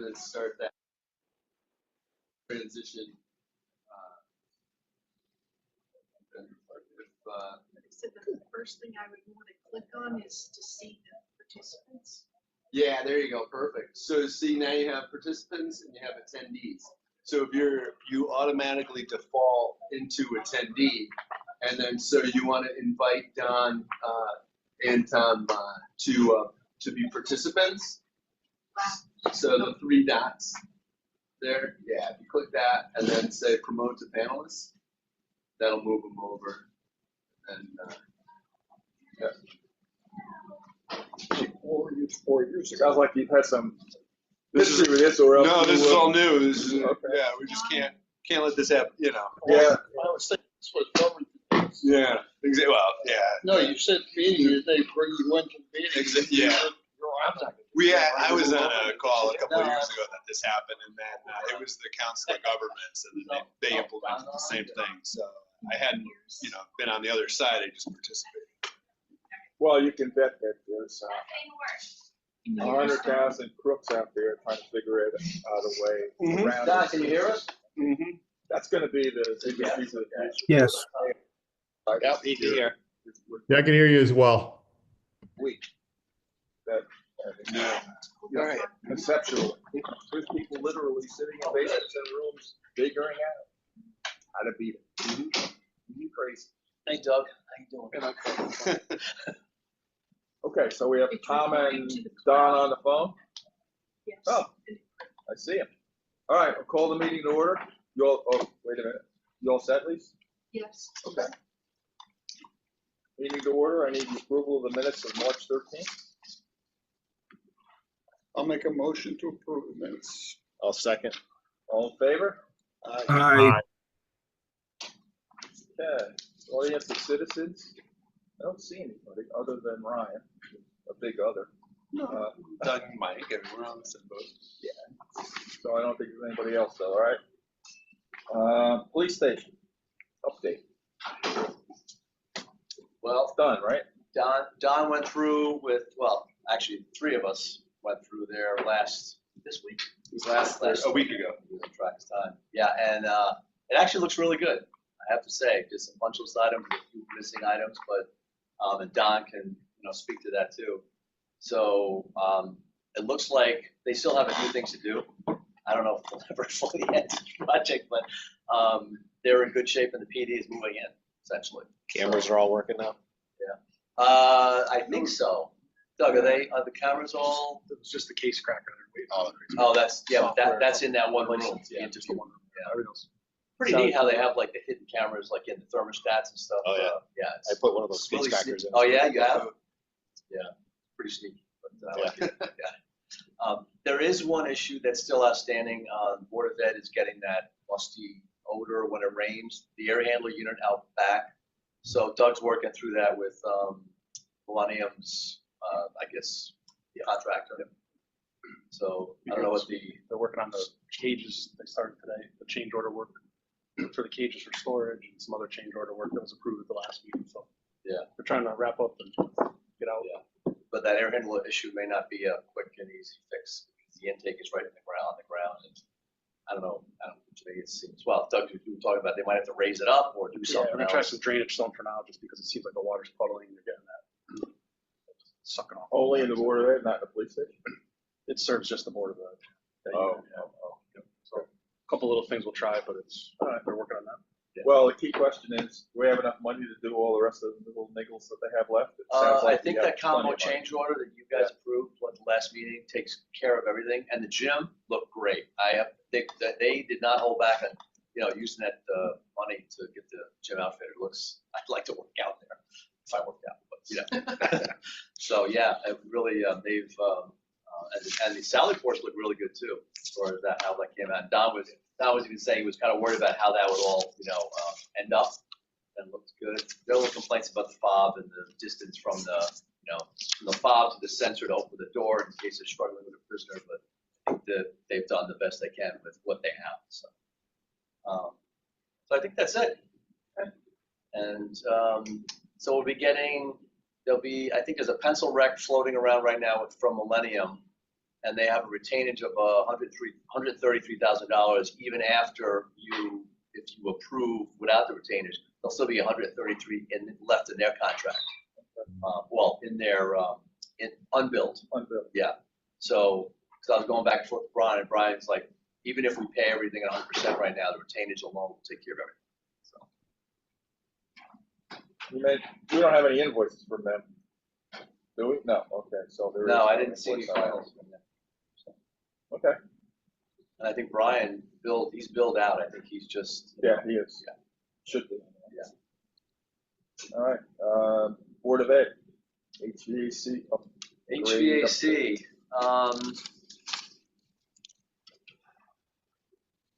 then start that transition. So the first thing I would want to click on is to see the participants. Yeah, there you go. Perfect. So see, now you have participants and you have attendees. So if you automatically default into attendee, and then so you want to invite Don and Tom to be participants. So the three dots there, yeah. If you click that and then say promote to panelists, that'll move them over. And yeah. 4 years ago. Sounds like you've had some history with this, or else No, this is all new. This is, okay. Yeah, we just can't let this happen. You know. Yeah. I was thinking this was government. Yeah. Exactly. Well, yeah. No, you said meeting, they bring you into the meeting. Yeah. I was on a call a couple of No, years ago that this happened, and then it was the Council of Governments, and then they implemented the same thing. So I hadn't, been on the other side. I just participated. Well, you can bet that there's 100,000 crooks out there trying to figure out a way around Don, it. can you hear us? Mm-hmm. That's going to be the biggest piece of the future. Yes. Yep, he can hear. Yeah, I can hear you as well. Yeah. All right. Conceptually, there's people literally sitting in basements and rooms figuring out how to beat it. Mm-hmm. Crazy. Hey, Doug, how you doing? Okay, so we have It's Tom recording and to the Don cloud. on the phone. Yes. Oh. I see him. All right, I'll call the meeting to order. You all, wait a minute. You all set, Lise? Yes. Okay. Meeting to order. I need the approval of the minutes of March 13th. I'll make a motion to approve the minutes. I'll second. All in favor? Aye. Okay. Audience of citizens. I don't see anybody other than Ryan, a big other. Doug and Mike, and we're on the same boat. Yeah. So I don't think there's anybody else though, all right? Police station, update. Well, Done, right? Don went through with, well, actually, three of us went through there this week. Last A week ago. Track his time. Yeah, and it actually looks really good. I have to say, just a bunch of those items, a few missing items, but and Don can speak to that too. So it looks like they still have a few things to do. I don't know if they'll ever fully end the project, but they're in good shape and the PD is moving in essentially. Cameras are all working now? I think so. Doug, are the cameras all? It was just the case cracker. Oh, that's Software. that's in that one room. Yeah, just the one room. Yeah, everything's. Pretty neat how they have like the hidden cameras like in the thermostats and stuff. Oh, yeah. Yeah. I put one of those really case crackers in. Oh yeah, you have? Yeah, pretty sneaky. But, I like it. Yeah. There is one issue that's still outstanding. Board of Ed is getting that musty odor when it rains. The air handler unit out back. So Doug's working through that with Millennium's, I guess, the contractor. So I don't know what They're working on the cages. They started today, the change order work for the cages for storage and some other change order work that was approved at the last meeting. So yeah, they're trying to wrap up and get out. Yeah. But that air handler issue may not be a quick and easy fix because the intake is right in the ground, and I don't know which way it seems. Well, Doug, you were talking about they might have to raise it up or do Yeah, something we're gonna try else. some drainage stone for now, just because it seems like the water's puddling and you're getting that sucking off. Only in the Board of Ed, not in the police station? It serves just the Board of Ed. Oh. So a couple little things we'll try, but they're working on that. Well, the key question is, do we have enough money to do all the rest of the little niggles that they have left? It sounds I like think we have that combo plenty of money. change order that you guys approved at the last meeting takes care of everything, and the gym looked great. They did not hold back on using that money to get the gym outfitted. I'd like to work out there if I worked out, but so yeah, it really they've and the salary force looked really good too, as far as how that came out. Don was even saying he was kind of worried about how that would all end up, and looked good. There were complaints about the fob and the distance from from the fob to the sensor to open the door in case they're struggling with a prisoner, but I think that they've done the best they can with what they have. So I think that's it. And so we'll be I think there's a pencil wreck floating around right now from Millennium and they have a retainage of $133,000 even after if you approve without the retainage, there'll still be 133 left in their contract. Well, in their unbilled. Unbilled. Yeah. So I was going back and forth with Brian, and Brian's like, even if we pay everything at 100% right now, the retainage alone will take care of everything. So. We don't have any invoices from them, do we? No, okay, so there is. No, I didn't see any finals from them. Okay, And I think Brian he's billed out. I think he's just. yeah, he is. Yeah. Should be. Yeah. All right, Board of Ed, HVAC. HVAC.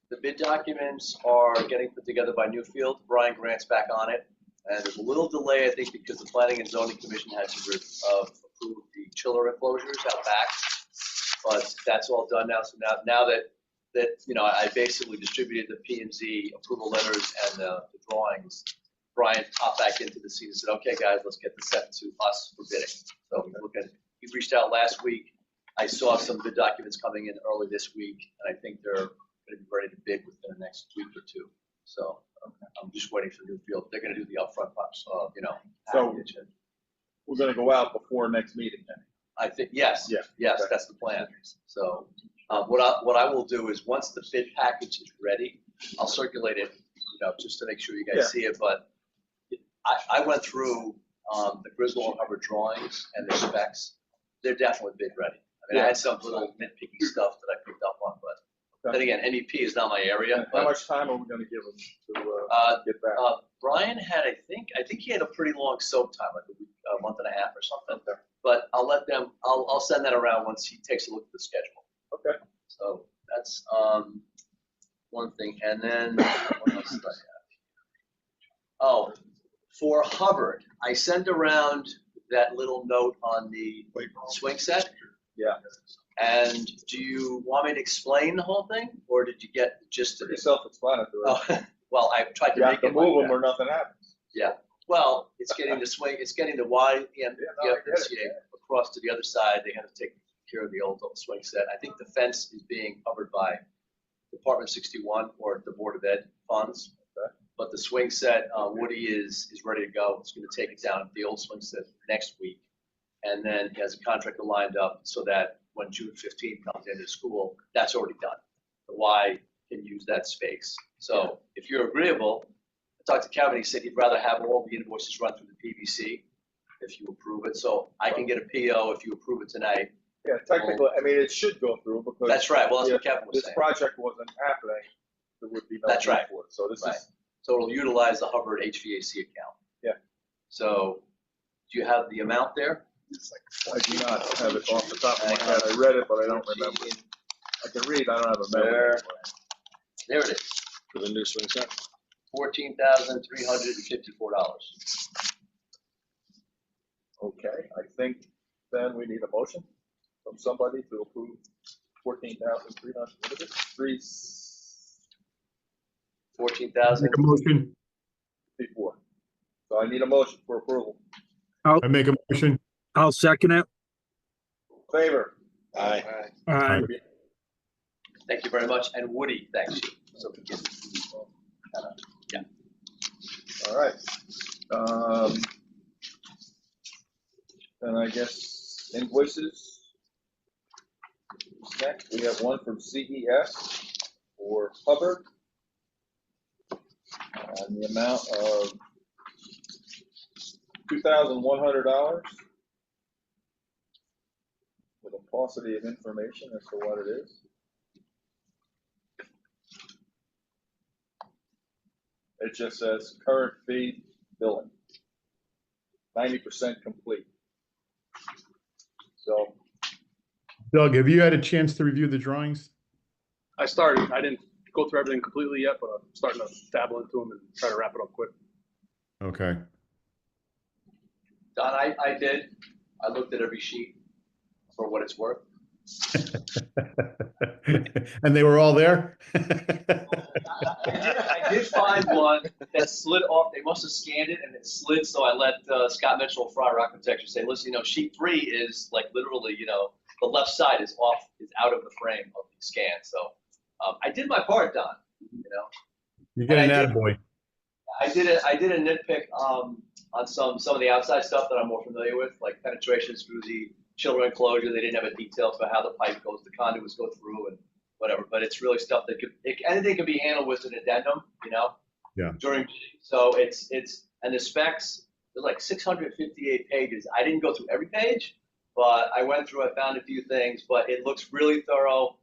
The bid documents are getting put together by Newfield. Brian Grant's back on it. And there's a little delay, I think, because the Planning and Zoning Commission had to approve the chiller enclosures out back. But that's all done now. So now that I basically distributed the P&Z approval letters and the drawings, Brian popped back into the scene and said, okay, guys, let's get this sent to us for bidding. So he reached out last week. I saw some bid documents coming in early this week, and I think they're going to be ready to bid within the next week or two. So I'm just waiting for Newfield. They're going to do the upfront, So- package. We're gonna go out before next meeting then. I think, yes. Yeah. Yes, Okay. that's the plan. So what I will do is, once the bid package is ready, I'll circulate it, just to make sure you Yeah. guys see it. But I went through the Griswold and Hubbard drawings and their specs. They're definitely bid ready. I mean, I had some little nitpicky stuff that I picked up on, but then again, NEP is not my area. How But much time are we gonna give them to get back? Brian had, I think he had a pretty long soak time, like a month and a half or something. But I'll send that around once he takes a look at the schedule. Okay. So that's one thing. And then what else did I have? Oh, for Hubbard, I sent around that little note on the swing set. Yeah. And do you want me to explain the whole thing, or did you get the gist of Pretty it? self-explanatory. Oh, well, I tried to You have make to it like move them that. or nothing happens. Well, it's getting the swing, it's getting the YMCA across to the other side. They have to take care of the old swing set. I think the fence is being covered by Department 61 or the Board of Ed funds. Okay. But the swing set, Woody is ready to go. It's going to take it down the old swing set next week. And then he has a contractor lined up so that when June 15th comes into school, that's already done. The Y can use that space. So if you're agreeable, I talked to Kevin, he said he'd rather have all the invoices run through the PVC if you approve it. So I can get a PO if you approve it tonight. Yeah, technically, I mean, it should go through because. That's right. Well, that's what if Kevin was this saying. project wasn't happening, there would be no That's need right. for it. So this Right. is, So it'll utilize the Hubbard HVAC account. Yeah. So do you have the amount there? I do not have it off the top of my head. I read it, but I don't remember. I can read, I don't have a memory. There it is. For the new swing set. $14,354. Okay, I think then we need a motion from somebody to approve 14,300, what is it? 14,000. Make a motion. 354. So I need a motion for approval. I make a motion. I'll second it. Favor? Aye. Aye. Thank you very much. And Woody, thanks you. So we can, yeah. All right. And I guess invoices. Next, we have one from CES for Hubbard. And the amount of $2,100. With a paucity of information as to what it is. It just says current fee billing. 90% complete. So, Doug, have you had a chance to review the drawings? I started. I didn't go through everything completely yet, but I'm starting to dabble into them and try to wrap it up quick. Okay. Don, I did. I looked at every sheet for what it's worth. And they were all there? I did find one that slid off. They must have scanned it and it slid. So I let Scott Mitchell, Fryer Architecture, say, listen, sheet 3 is like literally, the left side is out of the frame of the scan. So I did my part, Don, you know. You get an And I did- attaboy. I did a nitpick on some of the outside stuff that I'm more familiar with, like penetrations through the chiller enclosure. They didn't have a detail about how the pipe goes, the conduits go through and whatever, but it's really stuff that anything can be handled with an addendum, you know? Yeah. So it's, and the specs, there's like 658 pages. I didn't go through every page, but I went through, I found a few things, but it looks really thorough.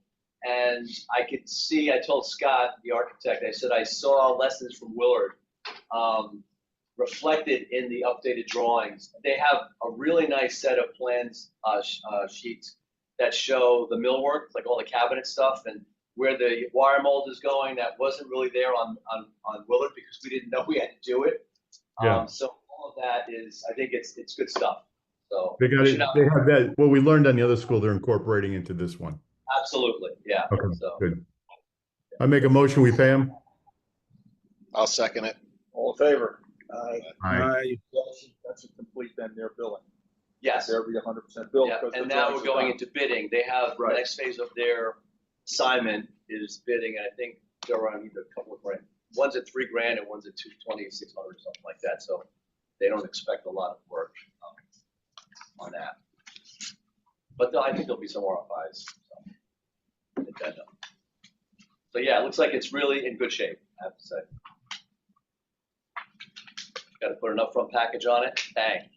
And I could see, I told Scott, the architect, I said, I saw lessons from Willard reflected in the updated drawings. They have a really nice set of plans, sheets that show the millwork, like all the cabinet stuff and where the wire mold is going. That wasn't really there on Willard because we didn't know we had to do it. Yeah. So all of that is, I think it's good stuff. So They got we it. should have- They have that. What we learned on the other school, they're incorporating into this one. absolutely, yeah. Okay, So good. I make a motion, we pay them. I'll second it. All in favor? Aye. That's a complete then their billing. yes. They'll be 100% billed. Yeah, because the and now drawings we're are going done. into bidding. They have, the Right. next phase of their assignment is bidding, and I think they're on either a couple of grand. One's at $3,000 and one's at $220, $600, something like that. So they don't expect a lot of work on that. But I think there'll be some RFIs. So yeah, it looks like it's really in good shape, I have to say. Got to put an upfront package on it, bang, and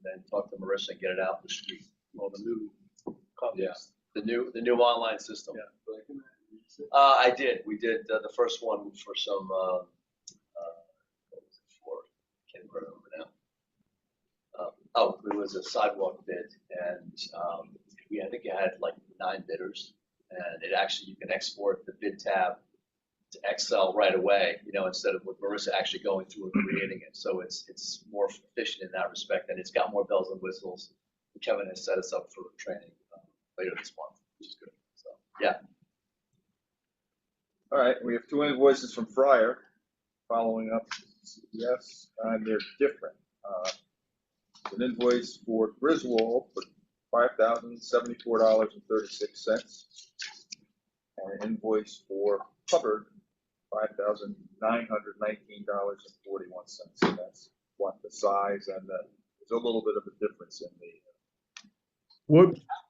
then talk to Marissa and get it out in the street. Well, the new. Yeah, the new online system. Yeah. I did. We did the first one for some. What was it for? Can't remember now. Oh, it was a sidewalk bid, and I think it had like 9 bidders, and it actually you can export the bid tab to Excel right away, you know, instead of with Marissa actually going through and creating it. So it's more efficient in that respect, and it's got more bells and whistles. Kevin has set us up for training later this month, which is good. So yeah. All right, we have 2 invoices from Fryer following up. Yes, and they're different. An invoice for Griswold for $5,074.36. And an invoice for Hubbard, $5,919.41. That's what the size and there's a little bit of a difference in the.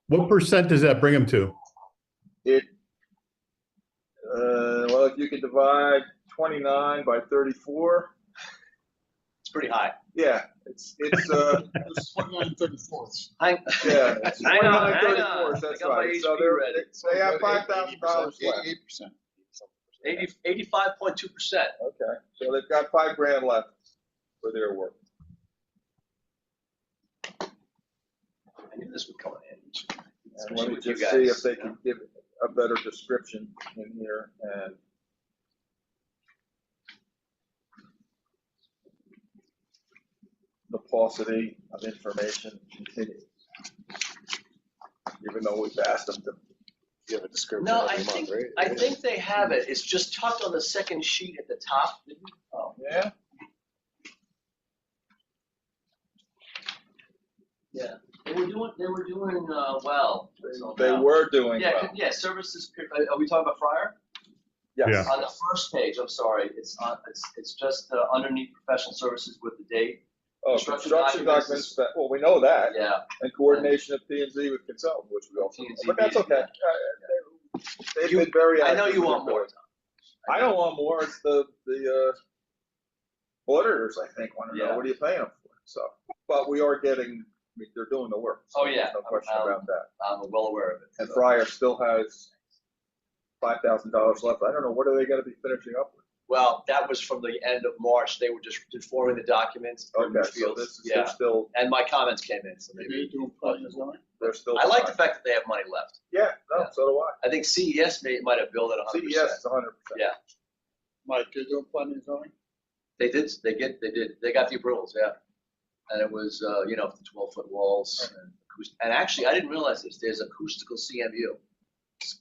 What percent does that bring them to? Well, if you could divide 29 by 34, It's pretty high. yeah, it's It's 29/34. Hang, yeah, it's Hang on, 29 hang 34, on. that's I got my right. So HP ready. they have $5,000 left. 88%. 85.2%. Okay, so they've got $5,000 left for their work. I knew this would come in. And Especially let me with you just see guys. if they can give a better description in here and. The paucity of information continues. Even though we've asked them to. You have a description No, I every month, think, right? I think they have it. It's just tucked on the second sheet at the top. Oh, Yeah. yeah. They were doing well. They were doing Yeah, well. yeah, services, are we talking about Fryer? Yes. Yeah. On the first page, I'm sorry, it's just underneath professional services with the date. Oh, construction documents, well, we know that, Yeah, and coordination of P and Z with consultant, which we also, P&Z but that's meeting, okay. They've been very I active. know you with want their more. bills. I don't want more, it's the auditors, I think, want to know, Yeah. what are you paying them for? So, but we are getting, I mean, they're doing the work. so Oh, yeah. there's no question about that. I'm well aware of it. And so. Fryer still has $5,000 left. I don't know, what are they gonna be finishing up with? Well, that was from the end of March. They were just informing the documents. Okay, so fields. this is, Yeah, they're still, and my comments came in, so Maybe maybe. doing planning and zoning. they're still. I like the behind. fact that they have money left. Yeah, no, Yeah. so do I. I think CES might have billed at 100%. CES is 100%. Yeah. Mike, you're doing planning and zoning? They did, they got the approvals, yeah. And it was, the 12-foot walls and actually, I didn't realize this, there's acoustical CMU.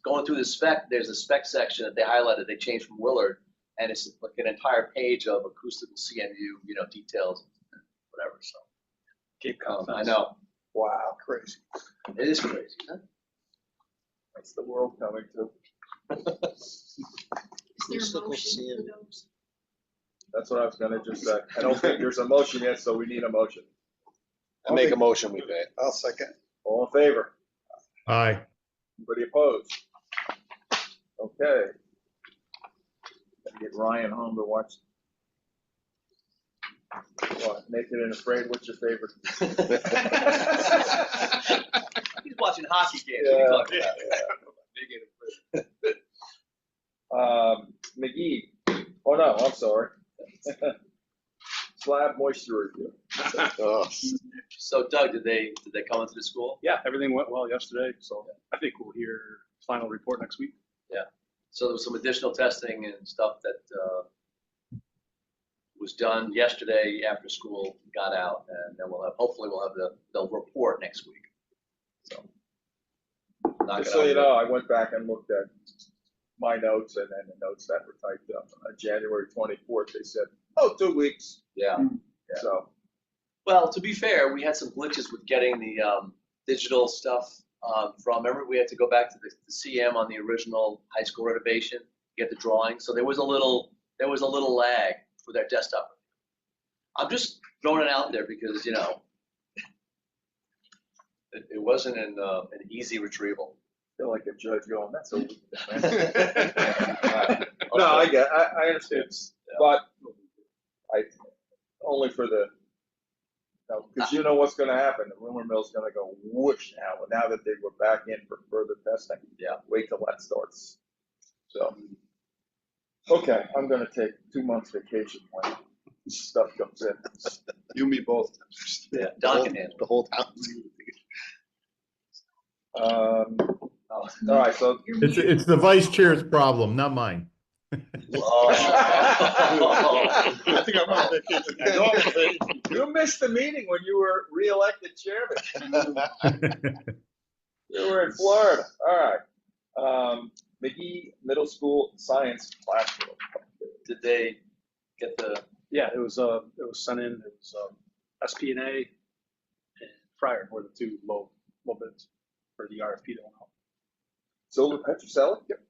Going through the spec, there's a spec section that they highlighted, they changed from Willard, and it's like an entire page of acoustical CMU, details, whatever, so. Cape I Cod. know, Wow, crazy. it is crazy, huh? What's the world coming to? Is there a motion for those? That's what I was gonna just say. I don't think there's a motion yet, so we need a motion. I make a motion, we pay. I'll second. All in favor? Aye. Anybody opposed? Okay. Gotta get Ryan home to watch. What, Naked and Afraid, what's your favorite? He's watching hockey games. What are you talking about? McGee, oh no, I'm sorry. Slab moisture review. Oh, So Doug, did they come into the school? Yeah, everything went well yesterday, so I think we'll hear final report next week. So there was some additional testing and stuff that was done yesterday after school got out, and then hopefully we'll have the report next week. So. knock Just it so out. you know, I went back and looked at my notes and then the notes that were typed up on January 24th. They said, oh, 2 weeks. Yeah. So, Well, to be fair, we had some glitches with getting the digital stuff remember we had to go back to the CM on the original high school renovation, get the drawing. So there was a little lag for their desktop. I'm just throwing it out there because, you know, it wasn't an easy retrieval. I feel like a judge going, that's a week. No, I understand. Yeah. But only for the, because you know what's going to happen. The rumor mill's going to go whoosh now that they were back in for further testing. Yeah. Wait till that starts. So, okay, I'm going to take 2 months vacation when stuff comes in. you and me both. Yeah, Don can handle it. The whole town. All right, so It's the vice chair's problem, not mine. Oh. I think I'm on vacation. I know I'm on vacation. you missed the meeting when you were re-elected chairman. You were in Florida. All right. McGee Middle School Science Classroom. Did they get the? Yeah, it was sent in. It was SP&A and Fryer were the two low bids for the RFP that went out. Silver Petroselli? Yep.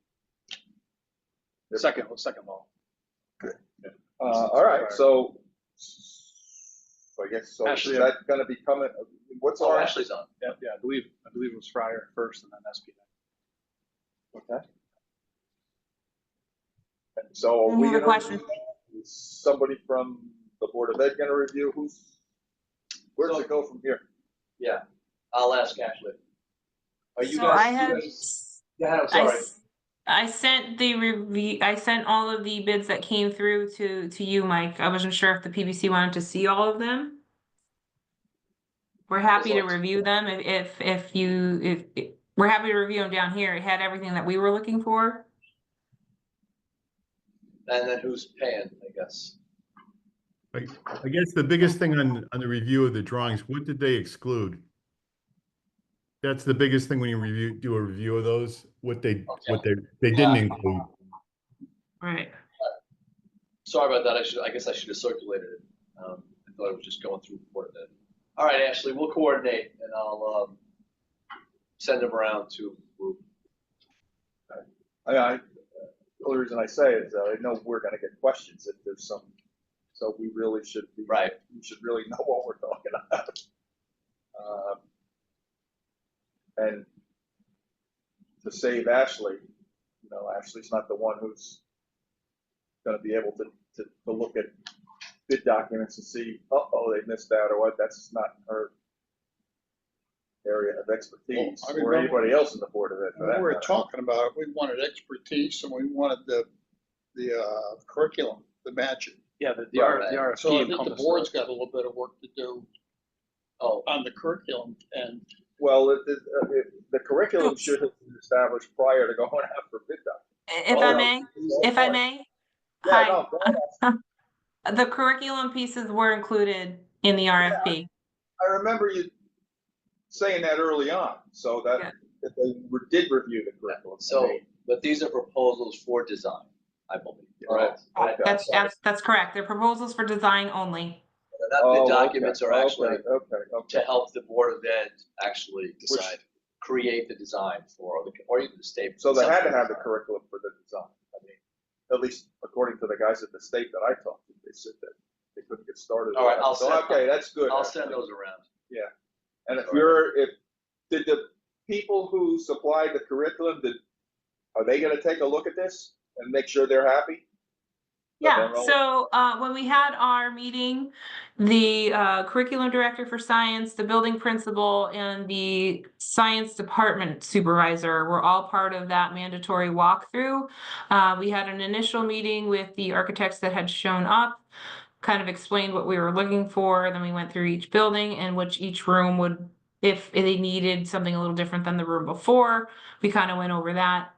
Second low. All right, so I guess, so is Ashley, that gonna be coming, what's Oh, our? Ashley's on. Yeah, I believe it was Fryer first and then SP&A. Okay. So are I we have a gonna, question. is somebody from the Board of Ed gonna review where does it go from here? Yeah, I'll ask Ashley. Are you So guys? I had, Yeah, I'm sorry. I sent the review, I sent all of the bids that came through to you, Mike. I wasn't sure if the PBC wanted to see all of them. We're happy to review them if we're happy to review them down here. It had everything that we were looking for. And then who's paying, I guess? I guess the biggest thing on the review of the drawings, what did they exclude? That's the biggest thing when you do a review of those, what they didn't include. Right. Sorry about that. I guess I should have circulated it. I thought it was just going through the board then. All right, Ashley, we'll coordinate and I'll send them around to the group. The only reason I say is I know we're gonna get questions if there's some, so we really should be. Right. We should really know what we're talking about. And to save Ashley, Ashley's not the one who's gonna be able to look at bid documents and see, they missed out or what, that's not her area of expertise, Well, I or remember- anybody else in the Board of Ed for When that we were matter. talking about it, we wanted expertise and we wanted the curriculum to match it. Yeah, the Right. RFP So I think the encompassed board's got a little bit of work to do Oh, on the curriculum and Well, the curriculum should have been established prior to going out for bid documents. If Oh, I no. may, if I may, Yeah, hi. no, go ahead. The curriculum pieces were included in the RFP. I remember you saying that early on, so Yeah. that they did review the curriculum. so, but these are proposals for design, I believe, correct? Okay. That's correct. They're proposals for design only. The documents are actually Okay. to help the Board of Ed actually Decide. create the design for, or even the state. So they had to have the curriculum for the design. I mean, at least according to the guys at the state that I talked to, they said that they couldn't get started. All right, I'll So, send- okay, that's good. I'll actually. send those around. And did the people who supplied the curriculum, are they gonna take a look at this and make sure they're happy? Yeah, They're all- so when we had our meeting, the curriculum director for science, the building principal, and the science department supervisor were all part of that mandatory walkthrough. We had an initial meeting with the architects that had shown up, kind of explained what we were looking for, then we went through each building and which each room would, if they needed something a little different than the room before, we kind of went over that.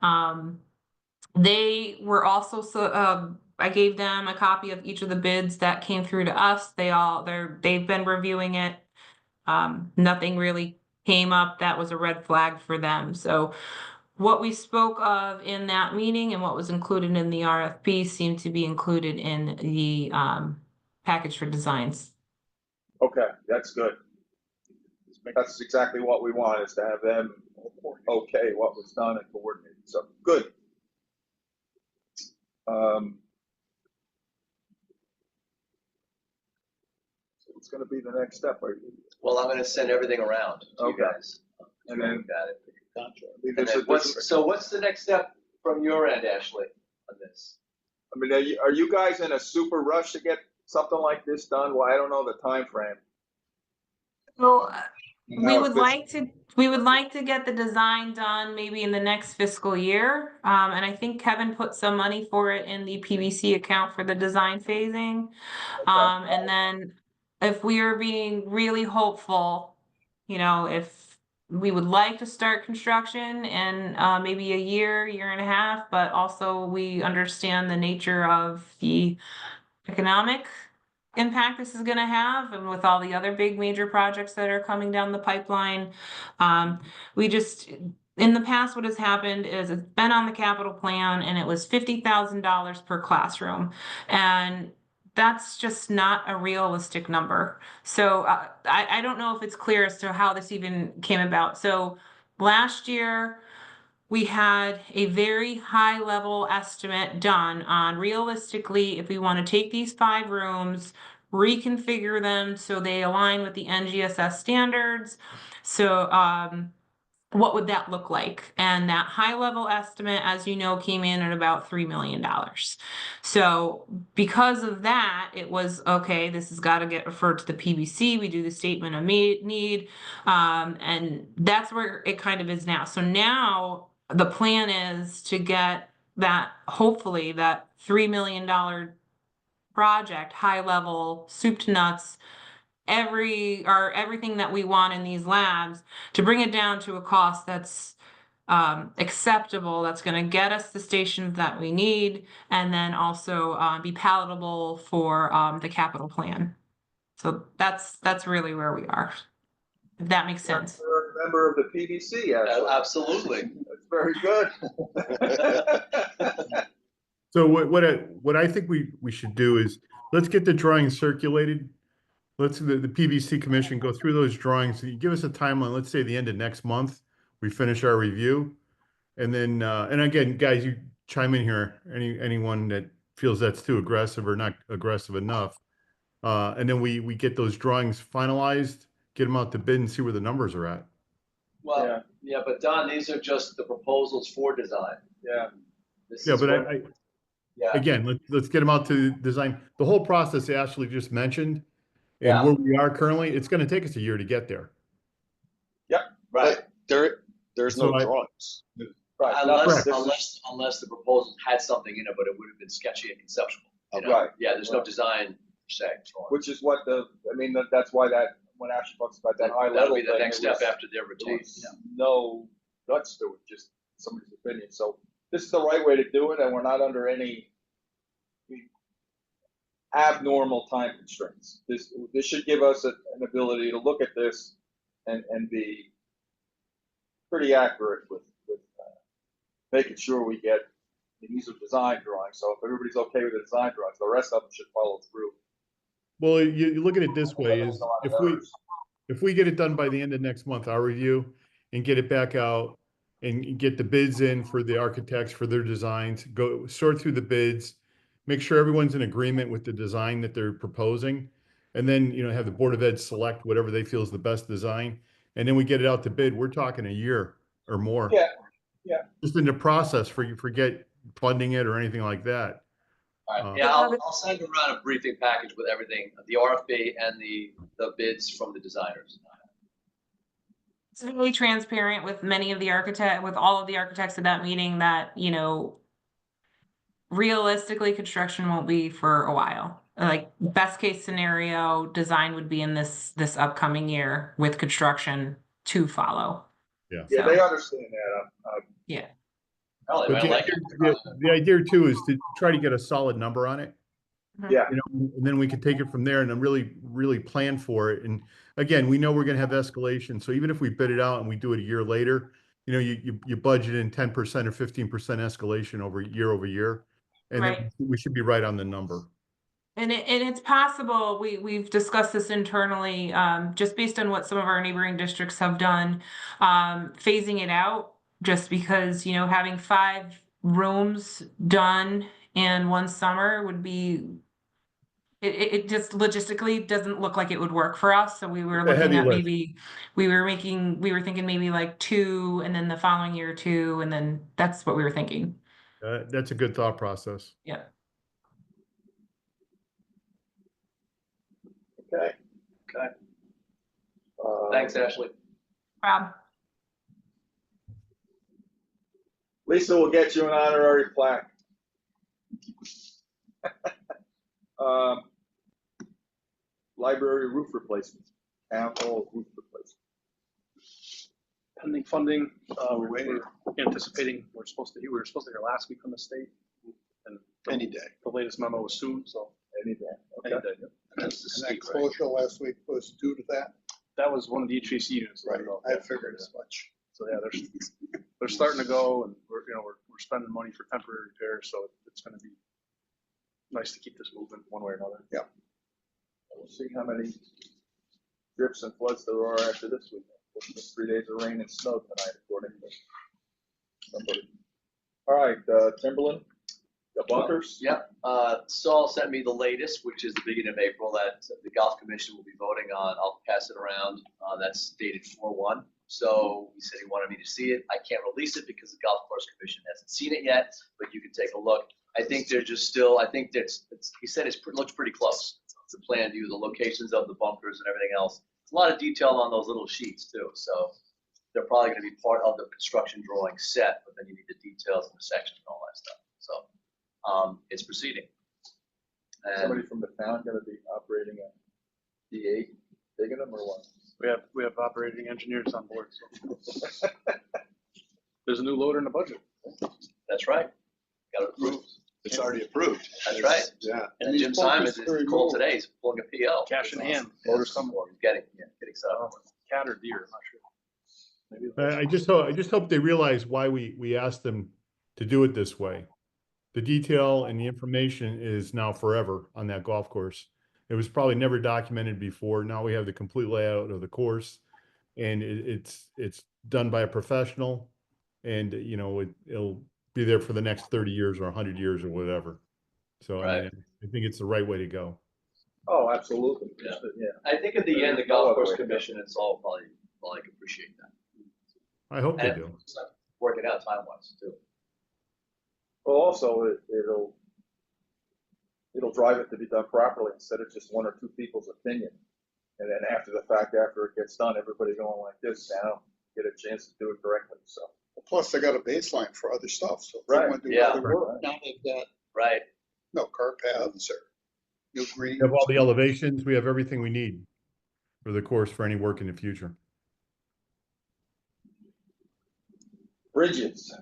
They were also, I gave them a copy of each of the bids that came through to us. They've been reviewing it. Nothing really came up that was a red flag for them. So what we spoke of in that meeting and what was included in the RFP seemed to be included in the package for designs. Okay, that's good. That's exactly what we want, is to have them okay what was done and coordinated. So, good. So it's gonna be the next step, right? Well, I'm gonna send everything around to you Okay. guys. And then- Got it. I mean, And there's then a- what's the next step from your end, Ashley, on this? I mean, are you guys in a super rush to get something like this done? Well, I don't know the time frame. So we No, would it's- like to get the design done maybe in the next fiscal year. And I think Kevin put some money for it in the PVC account for the design phasing. And then if we are being really hopeful, you know, if we would like to start construction in maybe a year and a half, but also we understand the nature of the economic impact this is gonna have, and with all the other big major projects that are coming down the pipeline. We just, in the past, what has happened is it's been on the capital plan and it was $50,000 per classroom. And that's just not a realistic number. So I don't know if it's clear as to how this even came about. So last year, we had a very high level estimate done on realistically, if we want to take these 5 rooms, reconfigure them so they align with the NGSS standards. So what would that look like? And that high level estimate, as you know, came in at about $3 million. So because of that, it was, okay, this has got to get referred to the PBC. We do the statement of need. And that's where it kind of is now. So now the plan is to get that, hopefully that $3 million project, high level, soup to nuts, everything that we want in these labs, to bring it down to a cost that's acceptable, that's going to get us the stations that we need, and then also be palatable for the capital plan. So that's really where we are, if that makes sense. You're a member of the PBC, actually. Absolutely. That's very good. So what I think we should do is, let's get the drawings circulated. Let's, the PVC commission, go through those drawings. You give us a timeline, let's say the end of next month, we finish our review. And then, and again, guys, you chime in here, anyone that feels that's too aggressive or not aggressive enough. And then we get those drawings finalized, get them out to bid and see where the numbers are at. Well, yeah, but Don, these are just the proposals for design. Yeah. This Yeah, is but what- yeah, again, let's get them out to design. The whole process Ashley just mentioned, and Yeah. where we are currently, it's gonna take us a year to get there. right. There's So no I- drawings. Right. Unless, This is- unless the proposal had something in it, but it would have been sketchy and conceptual. You know? Right. Yeah, there's no Right. design per se. drawing. Which is what that's why when Ashley talks about that high level. That'll be the thing, next it step was- after their there retained. was no guts to it, just somebody's opinion. So this is the right way to do it, and we're not under any abnormal time constraints. This should give us an ability to look at this and be pretty accurate with making sure we get, these are design drawings. So if everybody's okay with the design drawings, the rest of them should follow through. Well, you look at it this way, There's is a lot of if errors. we get it done by the end of next month, our review, and get it back out and get the bids in for the architects for their designs, go sort through the bids, make sure everyone's in agreement with the design that they're proposing. And then, you know, have the Board of Ed select whatever they feel is the best design. And then we get it out to bid. We're talking a year or more. Yeah, yeah. Just in the process forget funding it or anything like that. All right, yeah, I'll send around a briefing package with everything, the RFP and the bids from the designers. It's really transparent with with all of the architects at that meeting that, you know, realistically, construction won't be for a while. Like best case scenario, design would be in this upcoming year with construction to follow. Yeah. Yeah, So, they understand that. yeah. Oh, But I like it. the idea too is to try to get a solid number on it. Yeah, You know, and then we can take it from there and then really plan for it. And again, we know we're gonna have escalation. So even if we bid it out and we do it a year later, you know, you budget in 10% or 15% escalation over year. And then Right. we should be right on the number. And it's possible, we've discussed this internally, just based on what some of our neighboring districts have done, phasing it out, just because, you know, having 5 rooms done in one summer would be, it just logistically doesn't look like it would work for us. So we were It's a looking heavy at lift. maybe, we were thinking maybe like 2, and then the following year 2, and then that's what we were thinking. That's a good thought process. Yeah. okay. Okay. Thanks, Thanks, Ashley. Rob? Lisa will get you an honorary plaque. Library roof replacement, town hall roof replacement. Pending funding, we're anticipating, we were supposed to hear last week from the state. And Any day. the latest memo was soon, so. Any day, any okay. day, yeah. And that closure last week was due to that. That was one of the HVAC units. Right, I figured as much. So yeah, they're starting to go, and we're spending money for temporary repairs, so it's gonna be nice to keep this moving one way or another. Yeah. We'll see how many drips and floods there are after this week. 3 days of rain and snow tonight, according to somebody. All right, Timberland, the bunkers? Yep, Saul sent me the latest, which is the beginning of April, that the Golf Commission will be voting on. I'll pass it around. That's dated 4/1. So he said he wanted me to see it. I can't release it because the Golf Course Commission hasn't seen it yet, but you can take a look. I think they're just still, I think he said it looks pretty close. It's a plan view, the locations of the bunkers and everything else. It's a lot of detail on those little sheets too. So they're probably going to be part of the construction drawing set, but then you need the details and the sections and all that stuff. So it's proceeding. And Somebody from the town gonna be operating a D8, digging them or what? We have operating engineers on board, so. There's a new loader in the budget. that's right. Got it approved. It's already approved. That's right. Yeah. And these Jim Simons bunkers are is called removed. today. He's pulling a PO. Cash in hand, Motor's loader's coming. He's getting set Uh, up. Cat or deer, I'm not sure. Maybe. I just hope they realize why we asked them to do it this way. The detail and the information is now forever on that golf course. It was probably never documented before. Now we have the complete layout of the course, and it's done by a professional, and you know it'll be there for the next 30 years or 100 years or whatever. So I think it's the right way to go. Oh, absolutely. Yeah. Yeah. I think at the end, the Golf Course Commission and all probably appreciate that. I hope they And do. work it out time-wise too. Well, also, it'll drive it to be done properly instead of just one or two people's opinion. And then after the fact, after it gets done, everybody going like this, now get a chance to do it correctly, so. Plus, they got a baseline for other stuff, so if they Right. want to do Yeah. other work, now they've got, Right. car paths or new green. We have all the elevations. We have everything we need for the course for any work in the future. Bridges.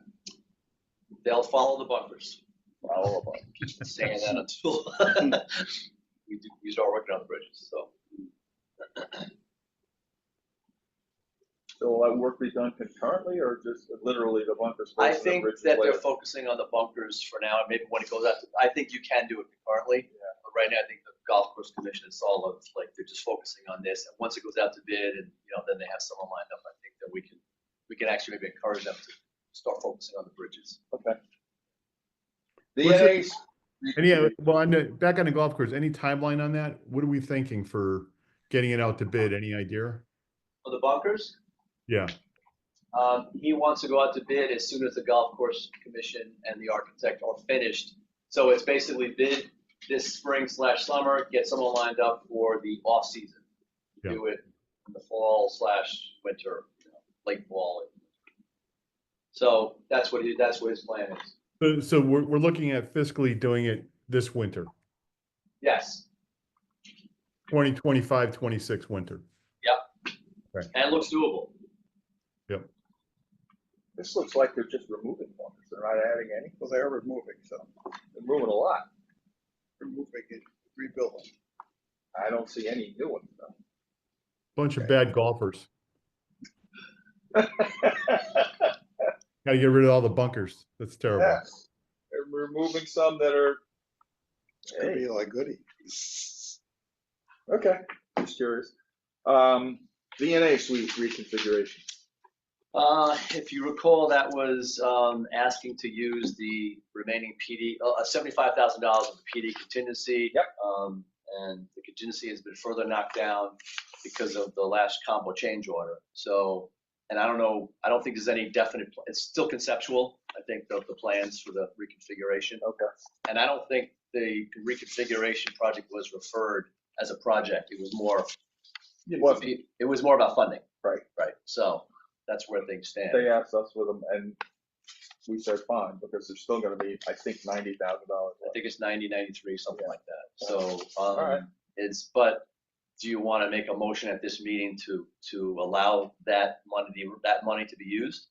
They'll follow the bunkers. Follow the bunkers. Saying that until we start working on the bridges, so. So will that work be done concurrently or just literally the bunkers? I first and the think bridges that they're later? focusing on the bunkers for now, and maybe when it goes out, I think you can do it concurrently. But right now, I think the Golf Course Commission is all of, like, they're just focusing on this, and once it goes out to bid, and, then they have someone lined up, I think that we can can actually maybe encourage them to start focusing on the bridges. Okay. What's it- DNA's. Well, back on the golf course, any timeline on that? What are we thinking for getting it out to bid? Any idea? For the bunkers, Yeah, he wants to go out to bid as soon as the golf course commission and the architect are finished. So it's basically bid this spring/summer, get someone lined up for the off season. Yeah. Do it in the fall/winter, late fall. So that's what his plan is. so we're looking at fiscally doing it this winter, Yes, 2025-26 winter. and it looks doable. This looks like they're just removing one. They're not adding any. Well, they're removing some, They're moving a lot. removing it, rebuilding. I don't see any new ones though. Bunch of bad golfers. Got to get rid of all the bunkers. That's terrible. Yes. They're removing some that are, It's gonna be like goody. okay, just curious. DNA suite reconfiguration. If you recall, that was asking to use the remaining PD, $75,000 of the PD contingency. Yep. And the contingency has been further knocked down because of the last combo change order. So, and I don't know, I don't think there's any definite, it's still conceptual, I think, the plans for the reconfiguration. Okay. And I don't think the reconfiguration project was referred as a project. It was more, it was more about funding. Right. Right. So that's where things stand. They asked us with them and we said fine, because there's still gonna be, I think, $90,000. I think it's 90, 93, something like that. So, right. but do you want to make a motion at this meeting to allow that money to be used?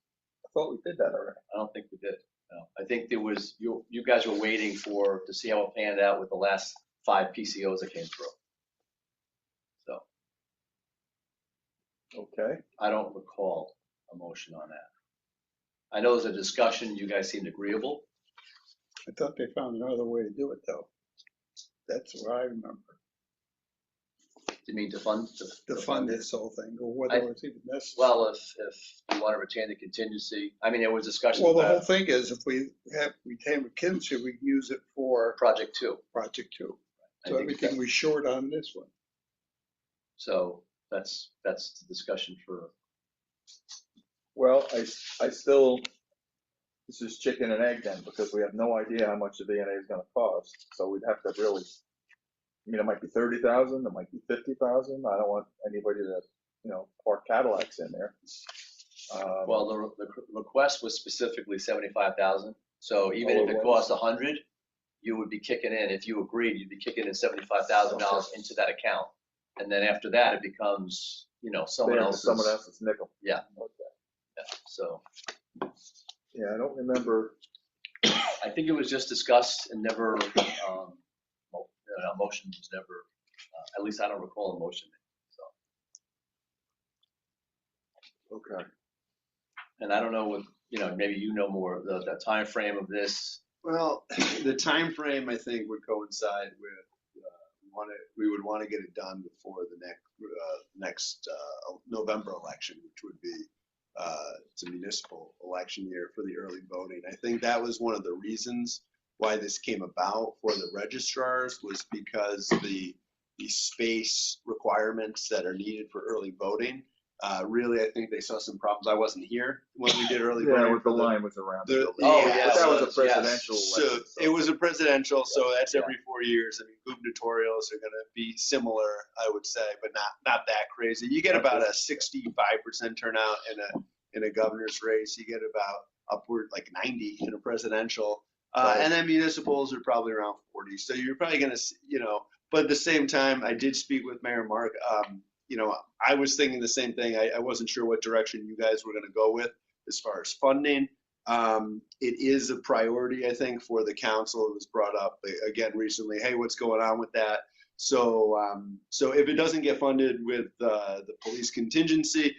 I thought we did that already. I don't think we did. No. I think there was, you guys were waiting to see how it panned out with the last 5 PCOs that came through. So Okay. I don't recall a motion on that. I know there's a discussion, you guys seemed agreeable. I thought they found another way to do it though. That's what I remember. You mean to fund? To fund this whole thing, or whether it's even necessary. Well, if you want to retain the contingency, I mean, there was discussion Well, the whole about thing is if we retain McKinsey, we can use it for project 2. project 2. I So think everything that- we short on this one. So that's the discussion for, Well, I still, this is chicken and egg then, because we have no idea how much the DNA is gonna cost. So we'd have to really, I mean, it might be 30,000, it might be 50,000. I don't want anybody to, park Cadillacs in there. well, the request was specifically 75,000. So even Oh, if it it was? cost 100, you would be kicking in, if you agreed, you'd be kicking in $75,000 into that account. And then after that, it becomes, someone else's. Someone else's nickel. Yeah. Okay. Yeah, so Yeah, I don't remember. I think it was just discussed and never, a motion was never, at least I don't recall a motion. So, Okay. and I don't know what, maybe you know more, the timeframe of this. Well, the time frame I think would coincide with, we would want to get it done before the next November election, which would be, it's a municipal election year for the early voting. I think that was one of the reasons why this came about for the registrars, was because the space requirements that are needed for early voting. Really, I think they saw some problems. I wasn't here when we did early voting. Yeah, with the for line was around. the- building. Oh, yeah, yeah, But that was a yes. presidential So election. it was a presidential, so that's Yeah. every 4 years. I mean, gubernatorials are gonna be similar, I would say, but not that crazy. You get about a 65% turnout in a governor's race. You get about upward like 90 in a presidential. And then municipals are probably around 40. So you're probably gonna, but at the same time, I did speak with Mayor Mark. I was thinking the same thing. I wasn't sure what direction you guys were gonna go with as far as funding. It is a priority, I think, for the council. It was brought up again recently. Hey, what's going on with that? So if it doesn't get funded with the police contingency,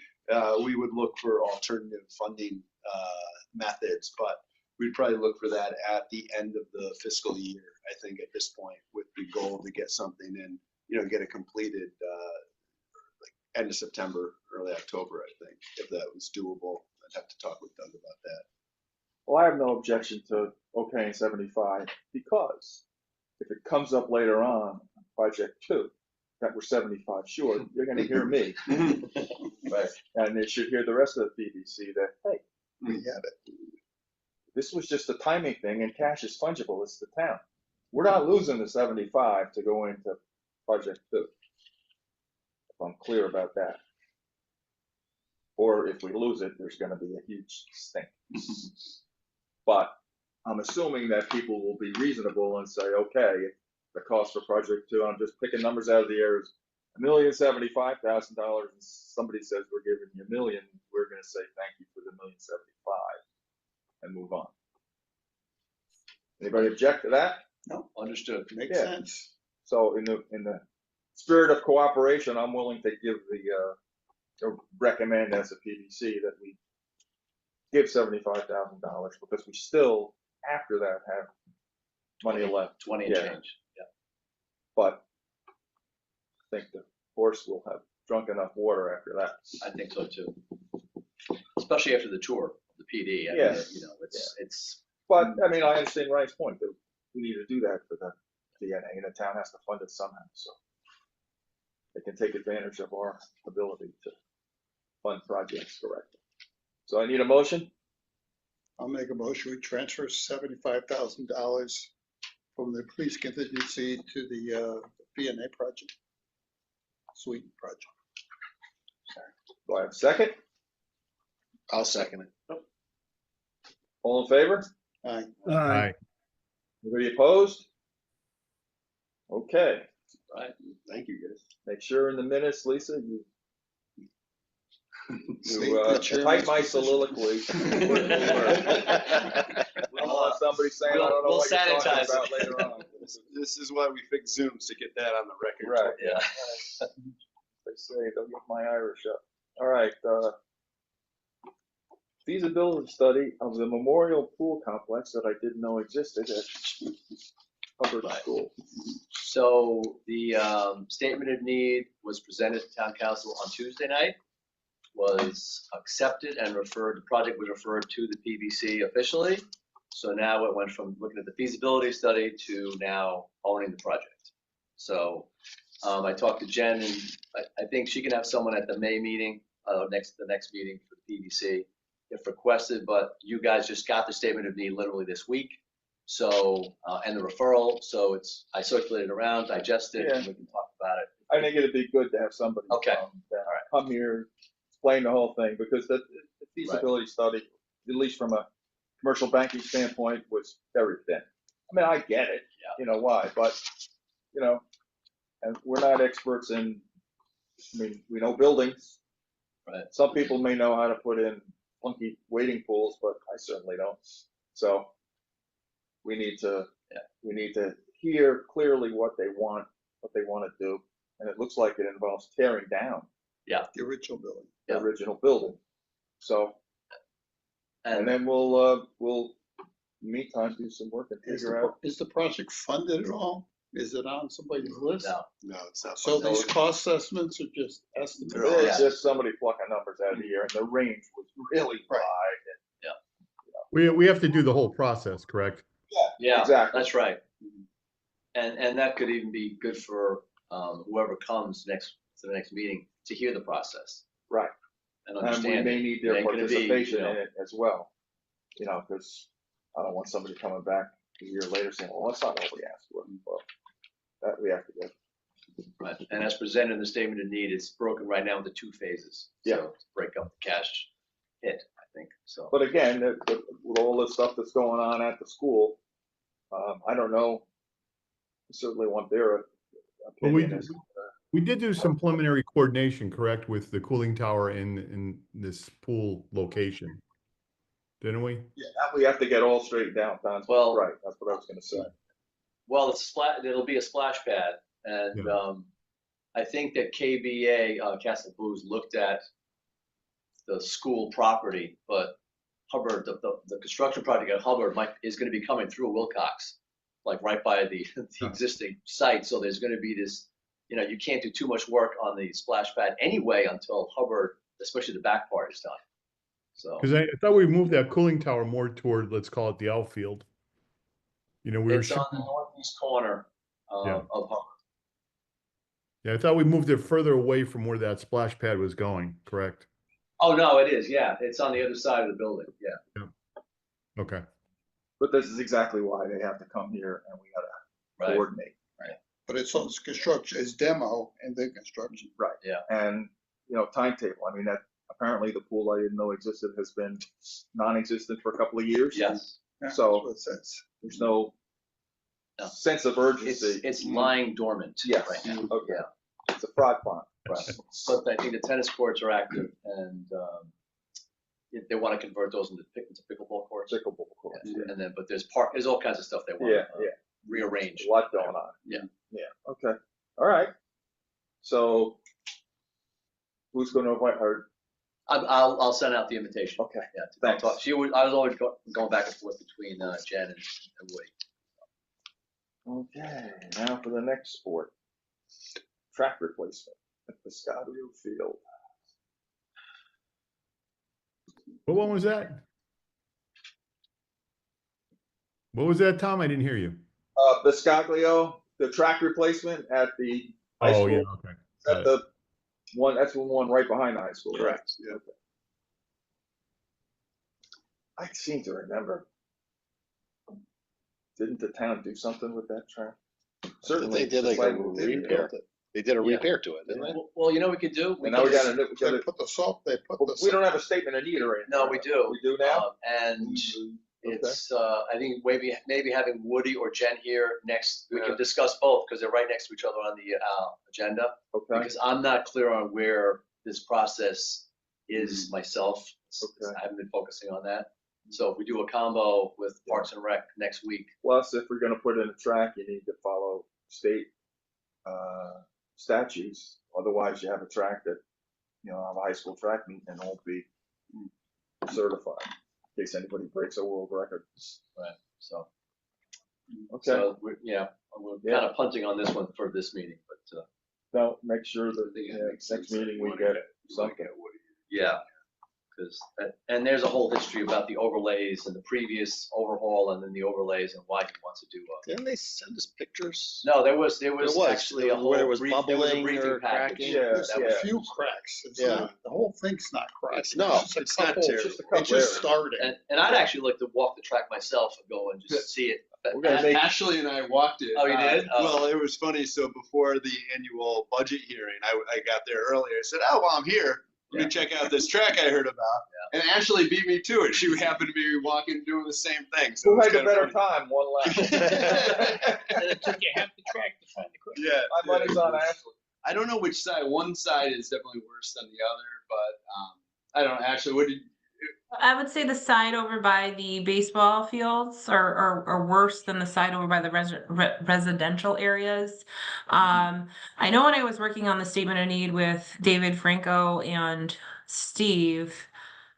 we would look for alternative funding methods, but we'd probably look for that at the end of the fiscal year, I think, at this point, with the goal to get something in, get it completed like end of September, early October, I think, if that was doable. have to talk with Doug about that. Well, I have no objection to okaying 75 because if it comes up later on, project 2, that we're 75 short, you're gonna hear me. Right. And they should hear the rest of the PBC that, hey, We have it. this was just a timing thing and cash is fungible, it's the town. We're not losing the 75 to go into project 2. If I'm clear about that. Or if we lose it, there's gonna be a huge stink. But I'm assuming that people will be reasonable and say, okay, if the cost for project 2, I'm just picking numbers out of the air, is $1,075,000, and somebody says we're giving you $1 million, we're gonna say thank you for the $1,075,000 and move on. Anybody object to that? No, Understood. makes Yeah. sense. So in the spirit of cooperation, I'm willing to give or recommend as a PBC that we give $75,000 because we still, after that, have money left. 20 and Yeah. change. Yeah. But I think the horse will have drunk enough water after that. I think so too. Especially after the tour, the PD. I mean, Yeah. you know, it's, But, I mean, I understand Ryan's point, that we need to do that for the DNA, and the town has to fund it somehow, so they can take advantage of our ability to fund projects correctly. So I need a motion? I'll make a motion, we transfer $75,000 from the police contingency to the BNA project. Sweden project. Do I have a second? I'll second it. All in favor? Aye. Aye. Anybody opposed? Okay, Thank you, guys. make sure in the minutes, Lisa, you State the chairman's type my position. soliloquy. I don't want somebody saying, I don't know We'll what you're talking sanitize it. about later on. This is why we fix Zooms, to get that on the record. Right. yeah. They say, don't get my Irish up. All right, feasibility study of the memorial pool complex that I didn't know existed at Hubbard Right. School. So the statement of need was presented to town council on Tuesday night, was accepted and referred, the project was referred to the PBC officially. So now it went from looking at the feasibility study to now owning the project. So I talked to Jen, and I think she can have someone at the May meeting, the next meeting for the PBC if requested, but you guys just got the statement of need literally this week. So, and the referral, so I circulated around, digested, and we can talk about it. I think it'd be good to have somebody Okay. come here, explain the whole thing, because the feasibility study, at least from a commercial banking standpoint, was very thin. I mean, I get it, you know why, but, you know, and we're not experts in, I mean, we know buildings. Right. Some people may know how to put in funky wading pools, but I certainly don't. So we need to hear clearly what they want to do. And it looks like it involves tearing down The original building. the Yeah. original building. So, and then we'll meantime do some work and Is figure out. the project funded at all? Is it on somebody's list? No, No, it's not. So fun. these cost assessments are just estimates? They're all- It's just somebody plucking numbers out of the air, and the range was really wide. We have to do the whole process, correct? yeah, Exactly. that's right. And that could even be good for whoever comes to the next meeting to hear the process Right. and And we understand. may need their Ain't gonna be, participation you know. in it as well. You know, because I don't want somebody coming back a year later saying, well, that's not what we asked for. Well, that we have to get. Right, and as presented in the statement of need, it's broken right now into 2 phases. Yeah. So to break up the cash hit, I think, so. But again, with all the stuff that's going on at the school, I don't know. I certainly want their Well, we, opinion. we did do some preliminary coordination, correct, with the cooling tower in this pool location? Didn't we? Yeah, that we have to get all straightened out, Don. Well- Right, that's what I was gonna say. Well, it'll be a splash pad, and I think that KBA, Castle Blues, looked at the school property, but Hubbard, the construction project at Hubbard is gonna be coming through Wilcox, like right by the existing site, so there's gonna be this, you know, you can't do too much work on the splash pad anyway until Hubbard, especially the back part, is done. So Cause I thought we moved that cooling tower more toward, let's call it the outfield. You know, we were, it's on the northeast corner Yeah. of Hummer. yeah, I thought we moved it further away from where that splash pad was going, correct? Oh, no, it is, yeah. It's on the other side of the building, yeah. Okay. But this is exactly why they have to come here and we gotta Right. coordinate. But it's on construction, it's demo and then construction. Right. Yeah. And, you know, timetable, I mean, that apparently the pool I didn't know existed has been non-existent for a couple of years. Yes. Yeah, So- that's what it says. There's no No. sense of urgency. It's lying dormant Yes. right now. Okay. Yeah, It's a frog pond. right. But I think the tennis courts are active and if they want to convert those into pickleball courts. Pickleball courts, yeah. And then, but there's all kinds of stuff they want Yeah, to yeah. rearrange. A lot going on. Yeah. Yeah, okay. All right. So who's gonna invite her? I'll send out the invitation. Okay. Yeah. Thanks. I was always going back and forth between Jen and Woody. Okay, now for the next sport. Track replacement at Piscataway Field. What one was that? What was that, Tom? I didn't hear you. Biscoglio, the track replacement at the high Oh, school. yeah, okay. Got At it. the one, that's the one right behind the high school. right? Correct, yeah. I seem to remember. Didn't the town do something with that track? Certainly. They did like a Sliding did, repair. They did a Yeah. repair to it, didn't they? Well, you know what we could do? And now we got They a, put the salt, they put the. we don't have a statement of need or anything. No, we do. We do now? And Okay. it's, I think maybe having Woody or Jen here next, we Yeah. can discuss both because they're right next to each other on the agenda. Okay, Because I'm not clear on where this process is myself. Okay. I haven't been focusing on that. So if we do a combo with Parks and Rec next week, plus if we're gonna put in a track, you need to follow state, statutes. Otherwise you have a track that, you know, have a high school track meet and won't be certified. In case anybody breaks a world record. right, so. Okay, So, we're kind of punting on this one for this meeting, but, now make sure that, think it yeah, makes next sense that meeting you we wanna get get- something. yeah. Because, and there's a whole history about the overlays and the previous overhaul and then the overlays and why he wants to do. Didn't they send us pictures? No, there was was, actually a whole, where it was there was a bubbling briefing or package. cracking. Yeah, There's that a was- few cracks. It's Yeah. not, the whole thing's not cracked. No, just a it's not couple- terrible. Just a couple It's just areas. starting. And I'd actually like to walk the track myself and go and just see it. We're gonna make, Ashley and I walked it. Oh, you did? Oh. Well, it was funny. So before the annual budget hearing, I got there earlier. I said, "Oh, well, I'm here. Let me check out this track I heard about." And Ashley beat me to it. She happened to be walking doing the same thing. So who it was had the kinda better funny. time, one lap? And it took you half the track to find the correct. Yeah. My money's on Ashley. I don't know which side. One side is definitely worse than the other, but I don't know. Ashley, what did I would say the side over by the baseball fields are worse than the side over by the residential areas. I know when I was working on the statement of need with David Franco and Steve,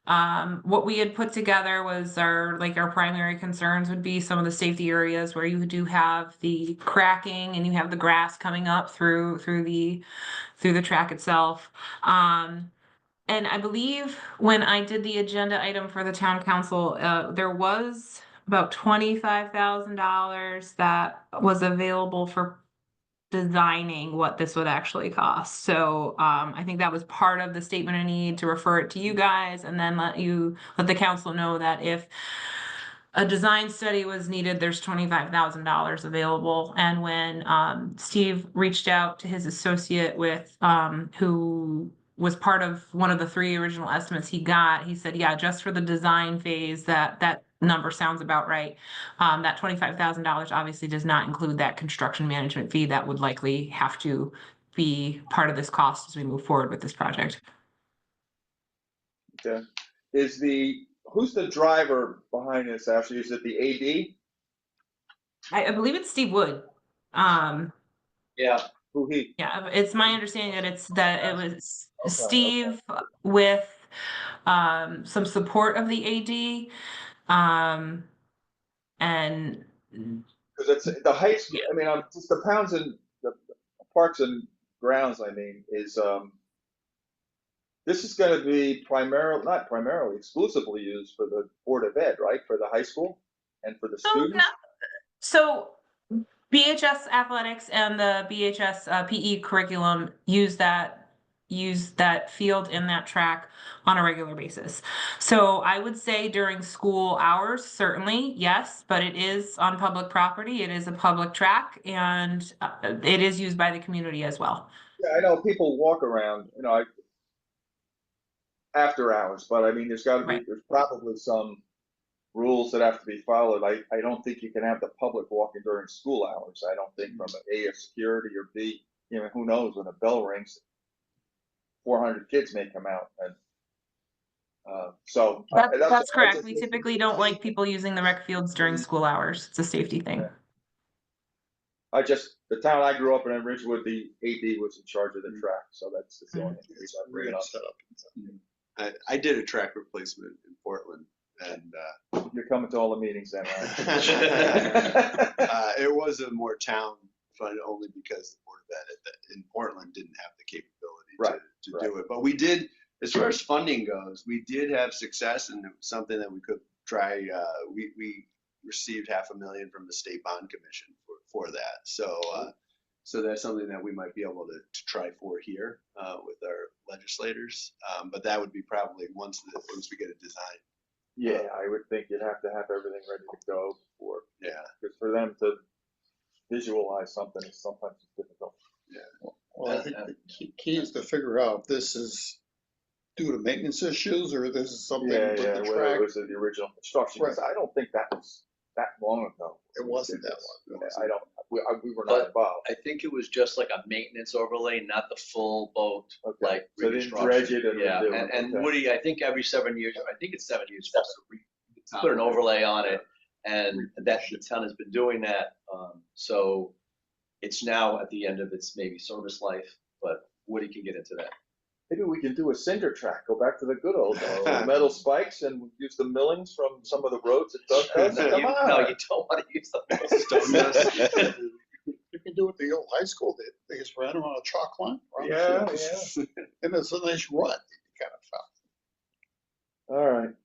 what we had put together was our primary concerns would be some of the safety areas where you do have the cracking and you have the grass coming up through the track itself. And I believe when I did the agenda item for the town council, there was about $25,000 that was available for designing what this would actually cost. So I think that was part of the statement of need to refer it to you guys and then let the council know that if a design study was needed, there's $25,000 available. And when Steve reached out to his associate who was part of one of the 3 original estimates he got, he said, yeah, just for the design phase, that number sounds about right. That $25,000 obviously does not include that construction management fee that would likely have to be part of this cost as we move forward with this project. Okay. Who's the driver behind this, Ashley? Is it the AD? I believe it's Steve Wood. Yeah, Who he? Yeah, it's my understanding that it was Okay, Steve with some support of the AD. And Because it's the heights, I mean, just the pounds and the parks and grounds, I mean, is, This is gonna be not primarily, exclusively used for the Board of Ed, right, for the high school and for the students? So BHS athletics and the BHS PE curriculum use that field and that track on a regular basis. So I would say during school hours, certainly, yes, but it is on public property. It is a public track, and it is used by the community as well. Yeah, I know people walk around, after hours, but I mean, there's probably some rules that have to be followed. I don't think you can have the public walking during school hours. I don't think from A, of security, or B, who knows, when a bell rings, 400 kids may come out, and so. That's correct. We typically don't like people using the rec fields during school hours. It's a safety thing. The town I grew up in Ridgewood, the AD was in charge of the track, so that's the only reason I bring it up. I did a track replacement in Portland, and You're coming to all the meetings then, right? it was a more town fund only because the Board of Ed in Portland didn't have the capability to do it. But we did, as far as funding goes, we did have success, and it was something that we could try. We received $500,000 from the State Bond Commission for that. So that's something that we might be able to try for here with our legislators. But that would be probably once we get a design. Yeah, I would think you'd have to have everything ready to go before. Yeah. Because for them to visualize something is sometimes difficult. Yeah. Well, I think the key is to figure out if this is due to maintenance issues or this is something with the whether track. it was the original construction. Because I don't think that was that long ago. It wasn't that long. I don't. We were not involved. I think it was just like a maintenance overlay, not the full boat, Okay. like So they didn't dredge it and yeah, redo it. and Okay. Woody, I think every 7 years, I think it's 7 years, supposed to put an overlay on it, and that the town has been doing that. So it's now at the end of its maybe service life, but Woody can get into that. Maybe we can do a cinder track. Go back to the good old metal spikes and use the millings from some of the roads that Doug does. No, Come you on. don't want to use the Stone dust. You can do it at the old high school. They just ran around a chalk line. around the Yeah, field. And it's a nice run. You kind of found.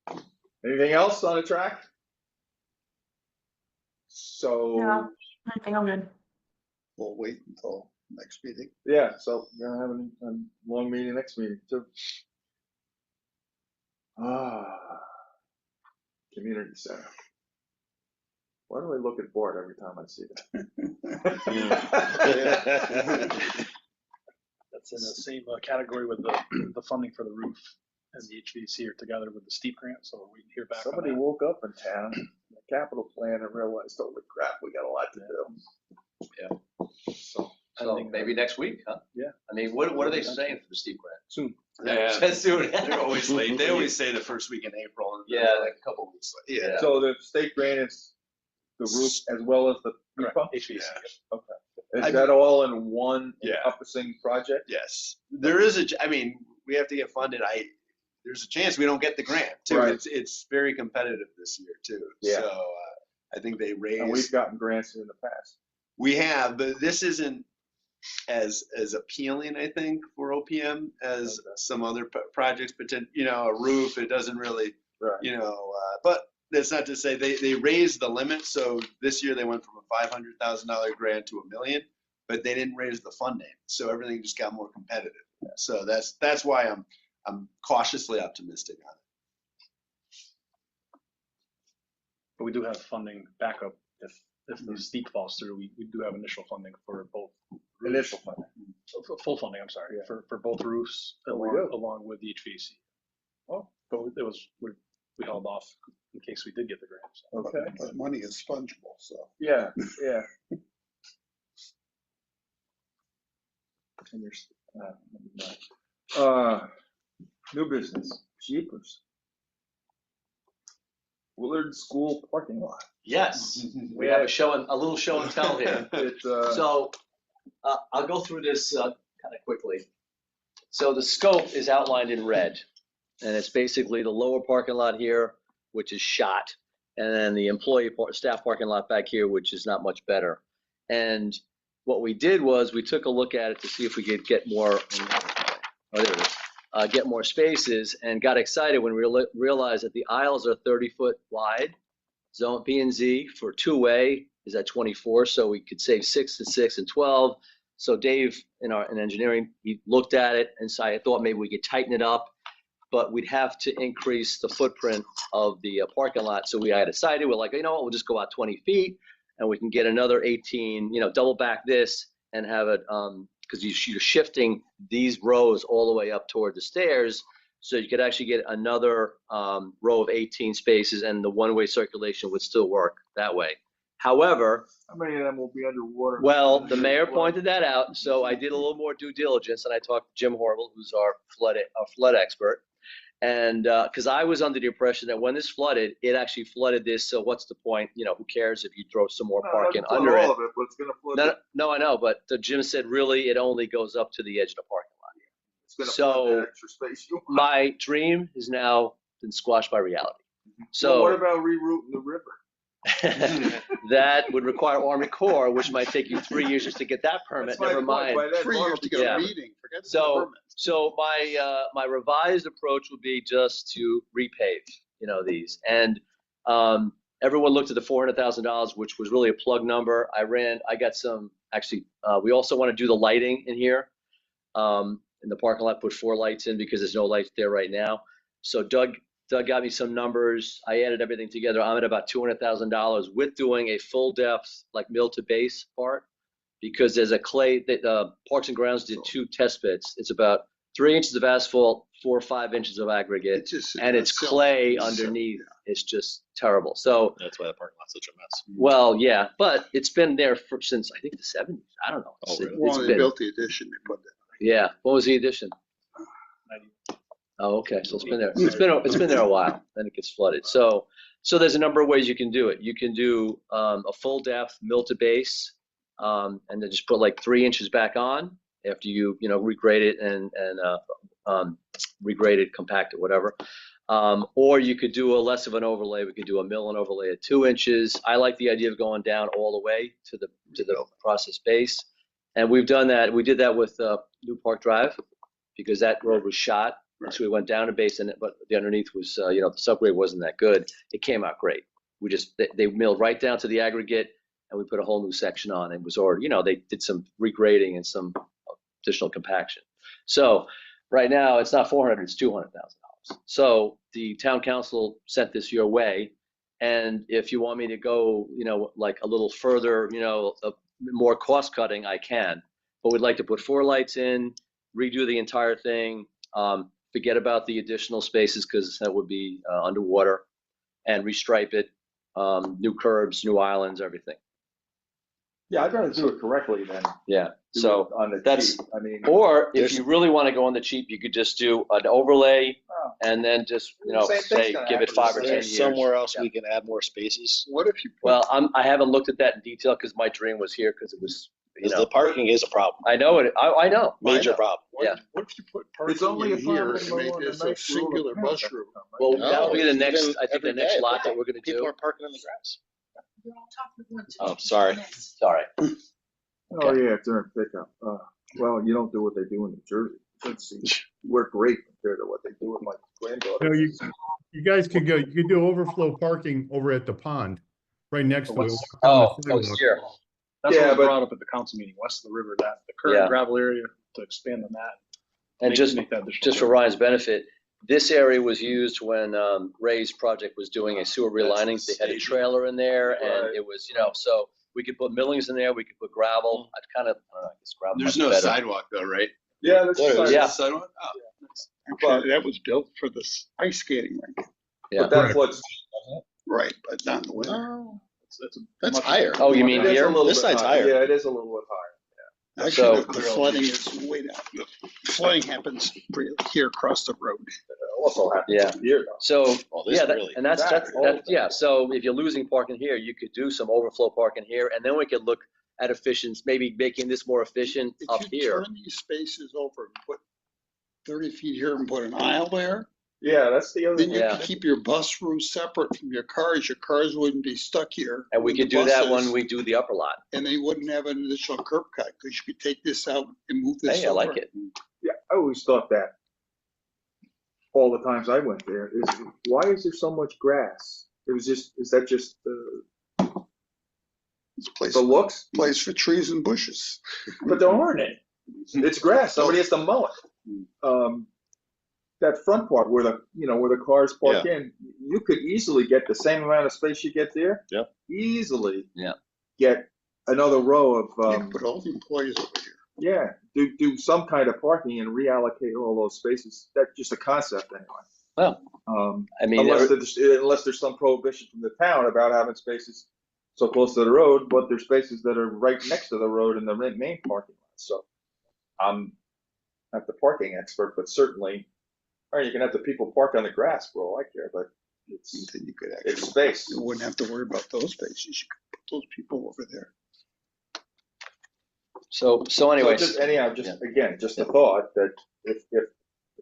All right. Anything else on the track? So, No, I think I'm good. We'll wait until next meeting. yeah, so we're gonna have a long meeting next meeting too. Community center. Why do I look at Bart every time I see that? That's in the same category with the funding for the roof and the HVAC are together with the steep grant, so we're waiting to hear back on Somebody that. woke up in town, the capital plan, and realized, holy crap, we got a lot to do. Yeah. So, So maybe next week, huh? Yeah. I mean, what are they saying for the steep grant? Soon. Yeah. Just soon. They're always late. They always say the first week in April. And Yeah. like a couple weeks late. Yeah. So the state grant is the roof as well as the heat Correct. pump? HVAC. Okay. Is that all in one Yeah. encompassing project? Yes. There is I mean, we have to get funded. There's a chance we don't get the grant too. Right. It's very competitive this year too. Yeah. So I think they And raised. we've gotten grants in the past. We have, but this isn't as appealing, I think, for OPM as some other projects. A roof, it doesn't really, Right. but that's not to say they raised the limit. So this year they went from a $500,000 grant to $1 million, but they didn't raise the funding. So everything just got more competitive. So that's why I'm cautiously optimistic on it. But we do have funding backup if the steep falls through. We do have initial funding for both. Initial funding. Full funding, I'm sorry, Yeah. for both roofs Oh, we do? along with the HVAC. Oh. But we held off in case we did get the grant. So. Okay. But money is fungible, so. Yeah, yeah. And there's, new business, Jeepers. Willard School parking lot. Yes, we have a little show and tell here. It's, So I'll go through this kind of quickly. So the scope is outlined in red, and it's basically the lower parking lot here, which is shot, and then the staff parking lot back here, which is not much better. And what we did was we took a look at it to see if we could get more oh, there it is, get more spaces, and got excited when we realized that the aisles are 30-foot wide. Zone P and Z for two-way is at 24, so we could save 6 and 6 and 12. So Dave, in engineering, he looked at it and so I thought maybe we could tighten it up, but we'd have to increase the footprint of the parking lot. So we had decided, we're like, you know what, we'll just go out 20 feet and we can get another 18, double back this and have it, because you're shifting these rows all the way up toward the stairs. So you could actually get another row of 18 spaces and the one-way circulation would still work that way. However, How many of them will be underwater? well, the mayor pointed that out, so I did a little more due diligence and I talked to Jim Horrible, who's our flood expert. And because I was under the impression that when this flooded, it actually flooded this. So what's the point? Who cares if you throw some more parking under it? All of it, but it's gonna flood. No, I know, but Jim said really it only goes up to the edge of the parking lot. It's gonna So, flood that extra space. My dream has now been squashed by reality. Well, So what about rerouting the river? that would require Army Corps, which might take you 3 years just to get that permit. That's my Never point. mind. By then, 3 years to get Yeah. a meeting, forget the So, permit. so my revised approach would be just to repave, these. And everyone looked at the $400,000, which was really a plug number. I got some, actually, we also want to do the lighting in here. In the parking lot, put 4 lights in because there's no lights there right now. So Doug got me some numbers. I added everything together. I'm at about $200,000 with doing a full depth, like mill to base part, because there's a clay that Parks and Grounds did 2 test pits. It's about 3 inches of asphalt, 4 or 5 inches of aggregate, and it's clay underneath. It's just terrible. So That's why the parking lot's such a mess. well, yeah, but it's been there since I think the 70s. I don't know. Oh, really? Well, they built the addition, they put that. Yeah. What was the addition? Oh, okay. So it's been there. It's been there a while. Then it gets flooded. So there's a number of ways you can do it. You can do a full depth mill to base, and then just put like 3 inches back on after you regrade it and regrade it, compact it, whatever. Or you could do a less of an overlay. We could do a mill and overlay at 2 inches. I like the idea of going down all the way to the process base, and we've done that. We did that with New Park Drive because that road was shot. So we went down a base in it, but the underneath was, the subgrade wasn't that good. It came out great. They milled right down to the aggregate and we put a whole new section on. It was already, they did some regrading and some additional compaction. So right now it's not 400, it's $200,000. So the town council sent this your way. And if you want me to go, like a little further, more cost cutting, I can, but we'd like to put 4 lights in, redo the entire thing. Forget about the additional spaces because that would be underwater, and restripe it, new curbs, new islands, everything. Yeah, I'd rather do it correctly than Yeah. do So it on the that's- cheap. I mean, or if you really want to go on the cheap, you could just do an overlay Oh. and then just, Same thing's say, gonna give it happen. 5 or Is 10 there years. somewhere else Yeah. we can add more spaces? What if you put, Well, I haven't looked at that in detail because my dream was here because it was, Because the parking is a problem, I know it. I know. major I know. problem. Yeah. what if you put it's parking only in a here farm and make this a singular bus route? Well, No, that'll be the even next, I think the every next day, lot that we're gonna People do. are parking on the grass. You're all talking at once. Oh, sorry. Sorry. Oh, yeah, during pickup. Well, you don't do what they do in New Jersey. We're great compared to what they do with my granddaughter. You guys could go, you could do overflow parking over at the pond, right next to it. What's- walk down the Oh, sidewalk. here. That's Yeah, what was but- brought up at the council meeting, west of the river, that the Yeah. current gravel area to expand on that. And make- just, make that additional just for curb. Ryan's benefit, this area was used when Ray's project was doing a sewer relining. They had a trailer in there and Right. it was, so we could put millings in there, we could put gravel. I'd kind of, I don't know, I guess gravel might There's be no better. sidewalk though, right? Yeah, that's There it is. fine. Yeah. Sidewalk? Oh. Actually, that was built for this ice skating rink. Yeah. But that's what's, Right, but not in the winter. That's much- higher. Oh, you mean it is a here? little This bit side's higher. higher. Yeah, it is a little bit higher. Actually, So- the flooding is way down. The flooding happens here across the road. Also happens Yeah. here though. So, Well, this yeah, really. and that's, That whole thing. yeah, so if you're losing parking here, you could do some overflow parking here, and then we could look at efficiency, maybe making this more efficient up If you here. turn these spaces over and put 30 feet here and put an aisle there, Yeah, that's the other then thing. you Yeah. could keep your bus room separate from your cars. Your cars wouldn't be stuck here. And we with the could do that buses, when we do the upper lot. And they wouldn't have an additional curb cut because you could take this out and move this Hey, I like over. it. Yeah, I always thought that all the times I went there is, why is there so much grass? It was just, is that just It's a place, the looks? place for trees and bushes. But there aren't any. It's grass. Somebody has to mow it. That front part where where the cars park in, you could easily get the same amount of space you get there. Yep. Easily. Yeah. Get another row of, You can put all the employees over here. yeah, do some kind of parking and reallocate all those spaces. That's just a concept anyway. Well, I mean, Unless there's some prohibition from the town about having spaces so close to the road, but there's spaces that are right next to the road in the main parking lot. So I'm not the parking expert, but certainly, or you can have the people park on the grass for all I care, but it's Then you could it's actually, space. you wouldn't have to worry about those spaces. You could put those people over there. so anyways. So just a thought that if the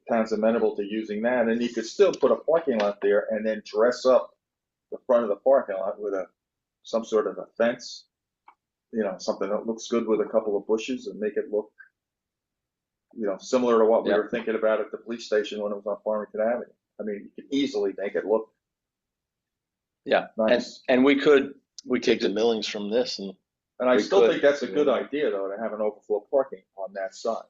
town's amenable to using that, and you could still put a parking lot there and then dress up the front of the parking lot with some sort of a fence, something that looks good with a couple of bushes and make it look, similar to what we were thinking about at the police station when it was on Farmington Avenue. I mean, you could easily make it look nice. And we could Take the millings from this and I we still could, think that's a good idea, though, to have an overflow parking on that side.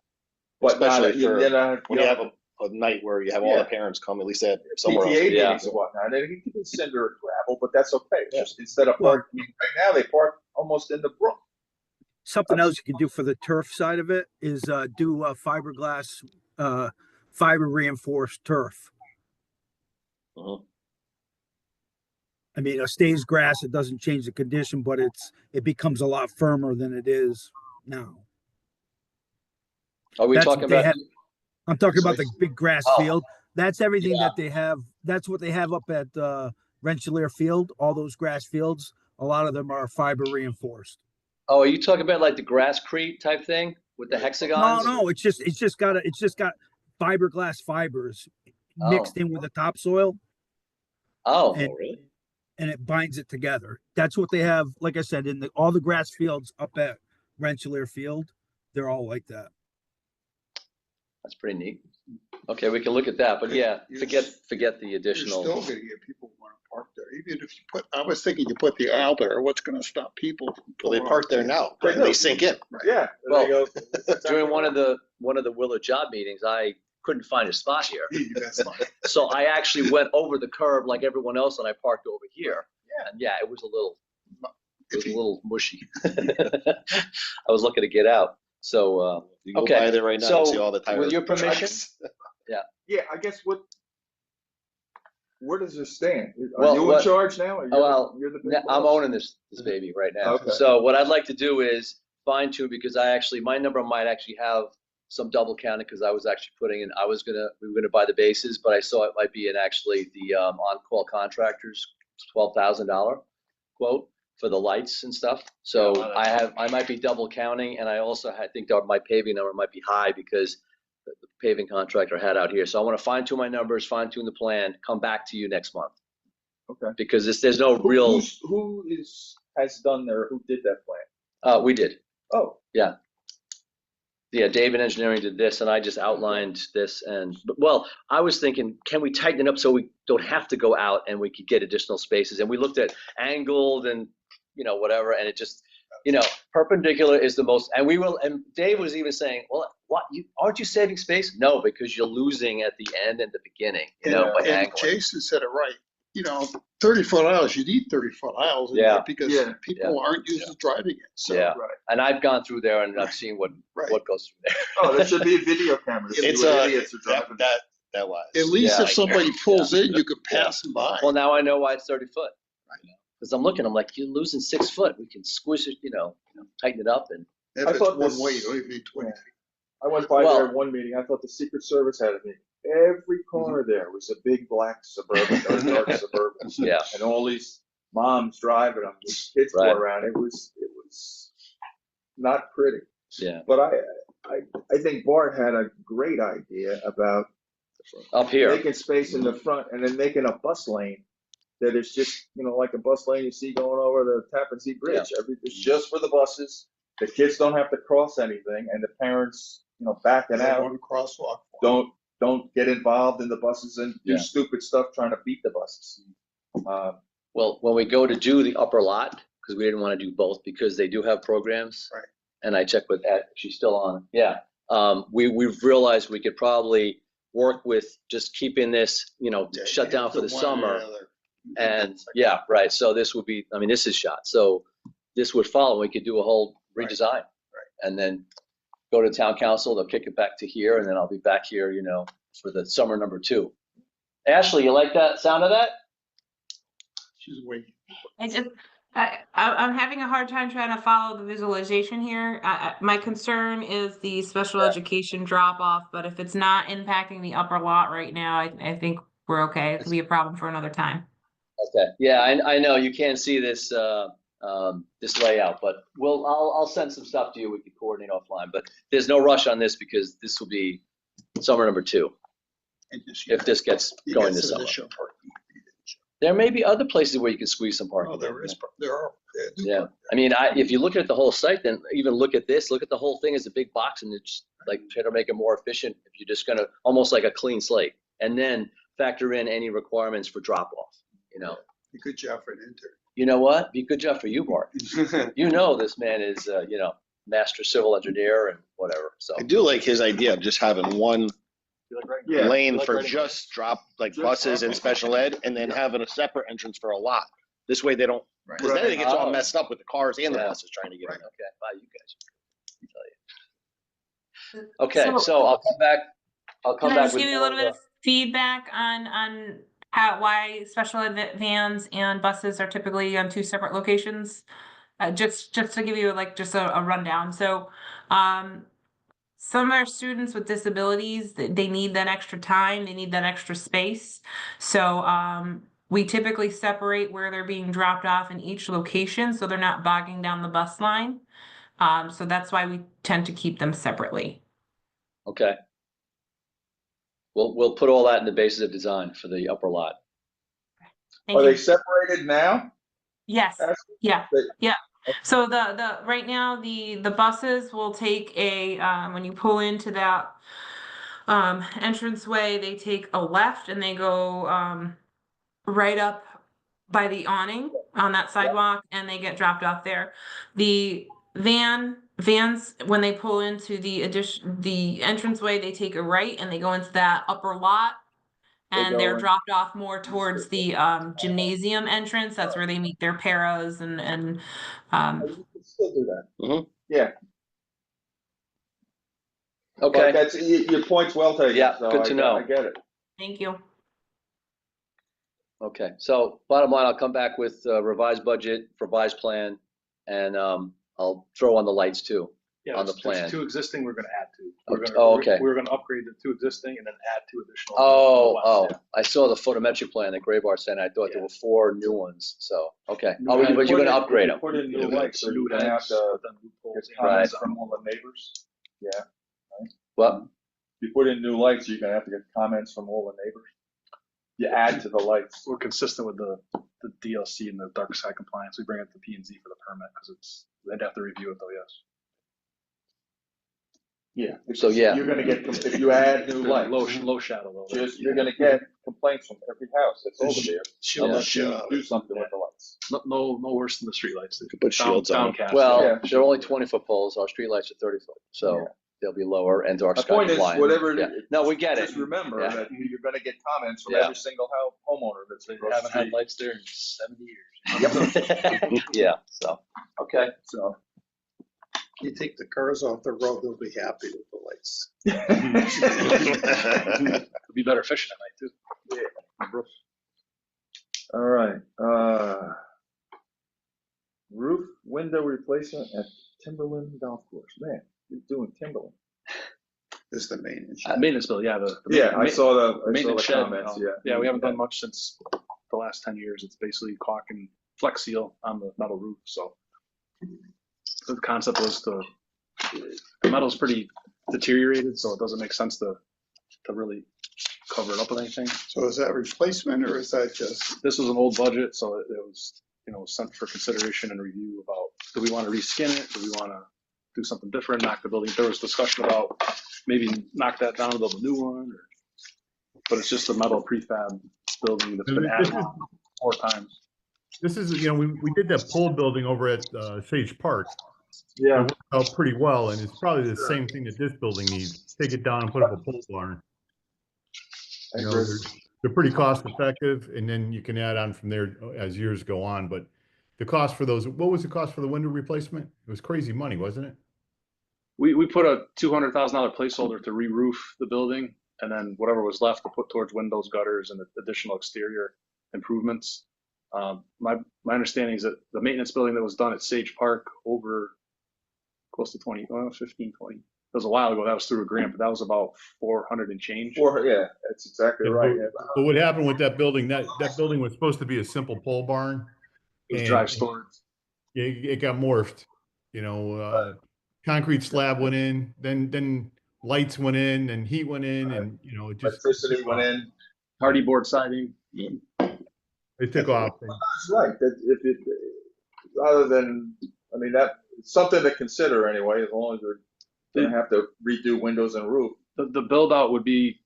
But especially when you have a a night where you have all the parents come, at least they have somewhere else. PTA Yeah. meetings and whatnot, and it can be cinder or gravel, but that's okay. Just instead of parking, right now they park almost in the brook. Something else you can do for the turf side of it is do fiberglass, fiber reinforced turf. Mhm. I mean, it stays grass. It doesn't change the condition, but it becomes a lot firmer than it is now. Are we That's talking what they about? have. I'm talking about the big grass Oh. field. That's everything that they have. That's what they have up at Rensselaer Field. All those grass fields, a lot of them are fiber reinforced. Oh, are you talking about like the grasscrete type thing with the hexagons? No, it's just got fiberglass fibers mixed in with the topsoil. Oh, and, really? And it binds it together. That's what they have. Like I said, in all the grass fields up at Rensselaer Field, they're all like that. that's pretty neat. Okay, we can look at that, but yeah, You're forget the You're additional. still gonna get people who wanna park there, even if you put, I was thinking you put the aisle there, what's gonna stop people from Well, they pulling park off there now. They They do. sink in. Right. Yeah. Well, there you go. During one of the Willow job meetings, I couldn't find a spot here. That's fine. So I actually went over the curb like everyone else and I parked over here. Yeah. And yeah, it was a little If you- mushy. I was looking to get out. So, You go Okay, by there right now, so you see all the tires. with your permission, Yeah, I guess where does this stand? Are Well, you in charge now? Or you're the big I'm boss? owning this baby right now. Okay. So what I'd like to do is fine tune, because my number might actually have some double counting, because I was actually we were gonna buy the bases, but I saw it might be in actually the on-call contractors $12,000 quote for the lights and stuff. So I might be double counting, and I think that my paving number might be high because the paving contractor had out here. So I want to fine tune my numbers, fine tune the plan, come back to you next month. Okay. Because there's no real, Who has done who did that plan? we did. Oh, Yeah, David Engineering did this, and I just outlined this. Well, I was thinking, can we tighten it up so we don't have to go out and we could get additional spaces? And we looked at angled and, whatever, and it just, perpendicular is the most, and Dave was even saying, well, aren't you saving space? No, because you're losing at the end and the beginning, by And angling. Jason said it right, 30-foot aisles, you need 30-foot aisles in Yeah. there because Yeah. people aren't used to driving it, so. Yeah. right. And I've gone through there and I've seen what goes through there. Oh, there should be a video camera. to see It's what idiots are driving. that wise. At least Yeah. if somebody pulls in, you could pass them by. Well, now I know why it's 30 foot. Because I'm like, you're losing 6 foot. We can squish it, tighten it up. And If I it's thought one this- way, you don't even need 20 feet. I went by Well- there in one meeting. I thought the Secret Service had a meeting. Every corner there was a big black Suburban, or dark Suburban. yeah, And all these moms driving them with kids Right. going around. It was not pretty. yeah. But I think Bart had a great idea about Up here. making space in the front and then making a bus lane that is just, like a bus lane you see going over the Tappan Zee Bridge. It's just for the buses. The kids don't have to cross anything, and the parents backing out. One crosswalk. Don't get involved in the buses and do Yeah. stupid stuff trying to beat the buses. Well, when we go to do the upper lot, because we didn't want to do both because they do have programs. Right. And I checked with Ed, she's still on. Yeah. We've realized we could probably work with just keeping this, shut down for the summer. And yeah, right. So this would be, this is shot. So this would follow. We could do a whole redesign. Right. And then go to town council. They'll kick it back to here. And then I'll be back here, for the summer number 2. Ashley, you like that sound of that? She's waiting. I'm having a hard time trying to follow the visualization here. My concern is the special education drop off, but if it's not impacting the upper lot right now, I think we're okay. It could be a problem for another time. Okay. Yeah, I know you can't see this this layout, but I'll send some stuff to you. We can coordinate offline, but there's no rush on this because this will be summer number 2 if this gets going this summer. There may be other places where you can squeeze some parking. Oh, there are. Yeah, if you look at the whole site, then even look at this, look at the whole thing as a big box and it's like try to make it more efficient if you're just gonna, almost like a clean slate. And then factor in any requirements for drop off, Be good job for an intern. You know what? Be a good job for you, Mark. This man is, master civil engineer and whatever, so. I do like his idea of just having one Yeah. lane for just buses and special ed, and then having a separate entrance for a lot. This way they don't, because then it gets all messed up with the cars and the buses trying to get in. Okay, bye, you guys. Okay, so I'll come back. Can I just with give you a little bit of feedback on why special ed vans and buses are typically on 2 separate locations? Just to give you just a rundown. So, some of our students with disabilities, they need that extra time, they need that extra space. So we typically separate where they're being dropped off in each location so they're not bogging down the bus line. So that's why we tend to keep them separately. Okay. We'll put all that in the basis of design for the upper lot. Are they separated now? Yes. Yeah. So the right now the buses will take a when you pull into that entranceway, they take a left and they go right up by the awning on that sidewalk and they get dropped off there. The vans when they pull into the entranceway, they take a right and they go into that upper lot. And they're dropped off more towards the gymnasium entrance. That's where they meet their paras and You can still do that. Mhm. Yeah. Okay. But that's, your point's well taken. Yeah, so good to know. I get it. Thank you. Okay, so bottom line, I'll come back with revised budget, revised plan, and I'll throw on the lights too. Yeah, on the there's plan. 2 existing we're gonna add to. Okay. We're gonna upgrade the 2 existing and then add 2 additional. Oh, I saw the photometric plan that Graybar sent. I thought there were 4 new ones, so, okay. When you But you're put gonna in- upgrade when them. you Put in new Yeah, lights, so new you're gonna have heads, to then loopholes, get and comments Right. from all the neighbors. Yeah. What? If you put in new lights, you're gonna have to get comments from all the neighbors. You add to the lights. We're consistent with the DLC and the dark sky compliance. We bring it to P&Z for the permit because they'd have to review it though, yes. Yeah. So, yeah. You're gonna get, if you add new lights, Low shadow though. you're gonna get complaints from every house that's over there. Shield Unless you shut. do something with the lights. No worse than the streetlights. Put shields on. Downcast. Well, Yeah. they're only 20-foot poles. Our streetlights are 30-foot, so Yeah. they'll be lower and dark My sky point is, compliant. whatever, Yeah. No, we get it. just remember Yeah. that you're gonna get comments from Yeah. every single homeowner that's They across the haven't had street. lights there in 70 years. Yeah, so, okay. So. You take the cars off the road, they'll be happy with the lights. It'd be better fishing at night too. All right, roof window replacement at Timberland Golf Course. Man, you're doing Timberland. Is the main issue. Maintenance bill, yeah. Yeah, I saw the maintenance shed. comments, yeah. Yeah, we haven't done much since the last 10 years. It's basically caulk and flex seal on the metal roof. So the concept was the metal's pretty deteriorated, so it doesn't make sense to really cover it up with anything. So is that replacement or is that just? This was an old budget, so it was, sent for consideration and review about, do we want to reskin it? Do we want to do something different, knock the building? There was discussion about maybe knock that down and build a new one. But it's just a metal prefab building that's been added on 4 times. This is, you know, we did that pole building over at Sage Park. Yeah. It worked out pretty well, and it's probably the same thing that this building needs. Take it down and put up a pole barn. You know, they're pretty cost effective, and then you can add on from there as years go on. But the cost for those, what was the cost for the window replacement? It was crazy money, wasn't it? We put a $200,000 placeholder to re-roof the building, and then whatever was left to put towards windows, gutters, and additional exterior improvements. My understanding is that the maintenance building that was done at Sage Park over close to 15, 20. It was a while ago. That was through a grant, but that was about 400 and change. Yeah, that's exactly right. But what happened with that building, that building was supposed to be a simple pole barn. It was dry storage. It got morphed, you know, concrete slab went in, then lights went in and heat went in, and, you know, it just. Electricity went in. Hardy board siding. It took off. That's right. Other than, I mean, that's something to consider anyway, as long as we're gonna have to redo windows and roof. The build out would be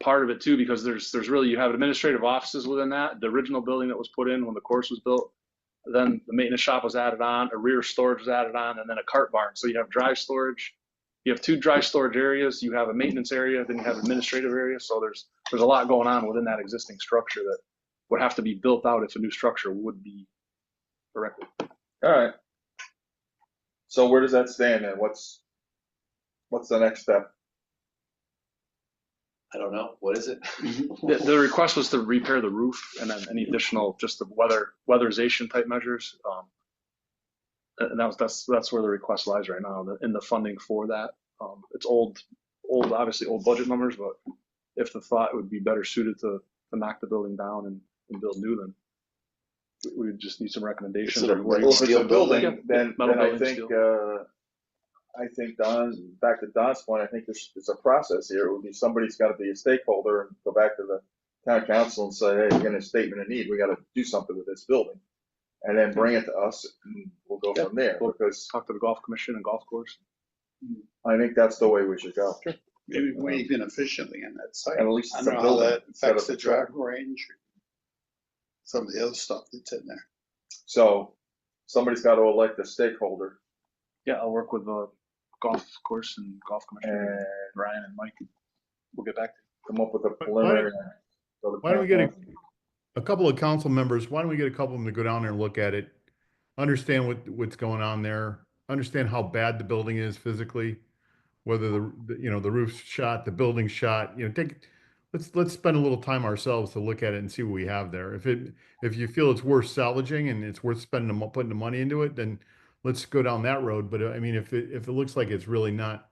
part of it too, because there's really, you have administrative offices within that. The original building that was put in when the course was built, then the maintenance shop was added on, a rear storage was added on, and then a cart barn. So you have dry storage. You have 2 dry storage areas. You have a maintenance area, then you have administrative area. So there's a lot going on within that existing structure that would have to be built out if a new structure would be erected. All right. So where does that stand then? What's the next step? I don't know. What is it? The request was to repair the roof and then any additional, just the weatherization type measures. And that's where the request lies right now, in the funding for that. It's obviously old budget numbers, but if the thought would be better suited to knock the building down and build new, then we would just need some recommendations. Well, if it's a building, then I think back to Don's point, I think there's a process here. It would be somebody's got to be a stakeholder and go back to the town council and say, hey, we're getting a statement of need. We got to do something with this building, and then bring it to us, and we'll go from there. Because talk to the golf commission and golf course. I think that's the way we should go. Sure. Maybe we inefficiently in that site. And at least I it's a don't know how building that instead affects of the driving range. Some of the other stuff that's in there. So somebody's got to elect a stakeholder. Yeah, I'll work with the golf course and golf commission, and Ryan and Mike. We'll get back to come up with a preliminary. Why don't we get a couple of council members? Why don't we get a couple of them to go down there and look at it, understand what's going on there, understand how bad the building is physically, whether the roof's shot, the building's shot. You know, let's spend a little time ourselves to look at it and see what we have there. If you feel it's worth salvaging and it's worth putting the money into it, then let's go down that road. But I mean, if it looks like it's really not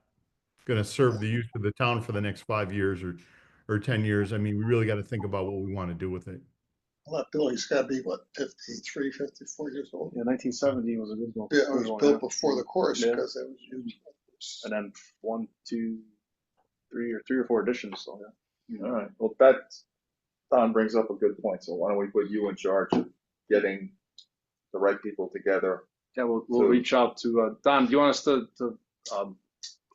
going to serve the use of the town for the next 5 years or 10 years, I mean, we really got to think about what we want to do with it. Well, that building's got to be, what, 53, 54 years old? Yeah, 1970 was a good one. Yeah, it was built before the course because it was used. And then 1, 2, 3 or 4 additions. So yeah. All right. Well, Don brings up a good point. So why don't we put you in charge of getting the right people together? Yeah, we'll reach out to Don. Do you want us to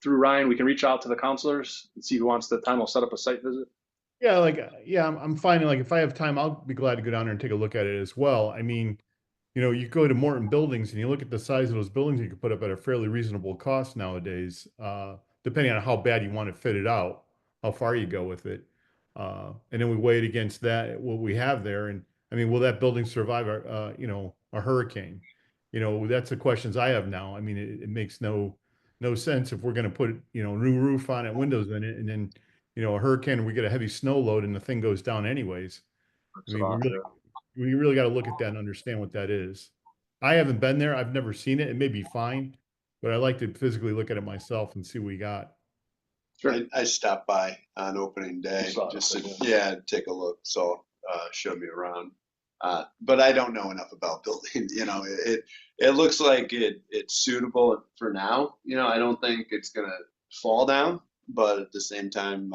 through Ryan? We can reach out to the counselors and see who wants the time. We'll set up a site visit. Yeah, I'm fine. Like, if I have time, I'll be glad to go down there and take a look at it as well. I mean, you know, you go to Morton Buildings and you look at the size of those buildings you can put up at a fairly reasonable cost nowadays, depending on how bad you want to fit it out, how far you go with it. And then we weigh it against that, what we have there. And I mean, will that building survive a hurricane? You know, that's the questions I have now. I mean, it makes no sense if we're going to put, you know, new roof on it, windows in it, and then, you know, a hurricane, we get a heavy snow load and the thing goes down anyways. I mean, we really got to look at that and understand what that is. I haven't been there. I've never seen it. It may be fine, but I like to physically look at it myself and see what we got. Sure. I stopped by on opening day just to take a look. So showed me around. But I don't know enough about building. You know, it looks like it's suitable for now. You know, I don't think it's gonna fall down, but at the same time,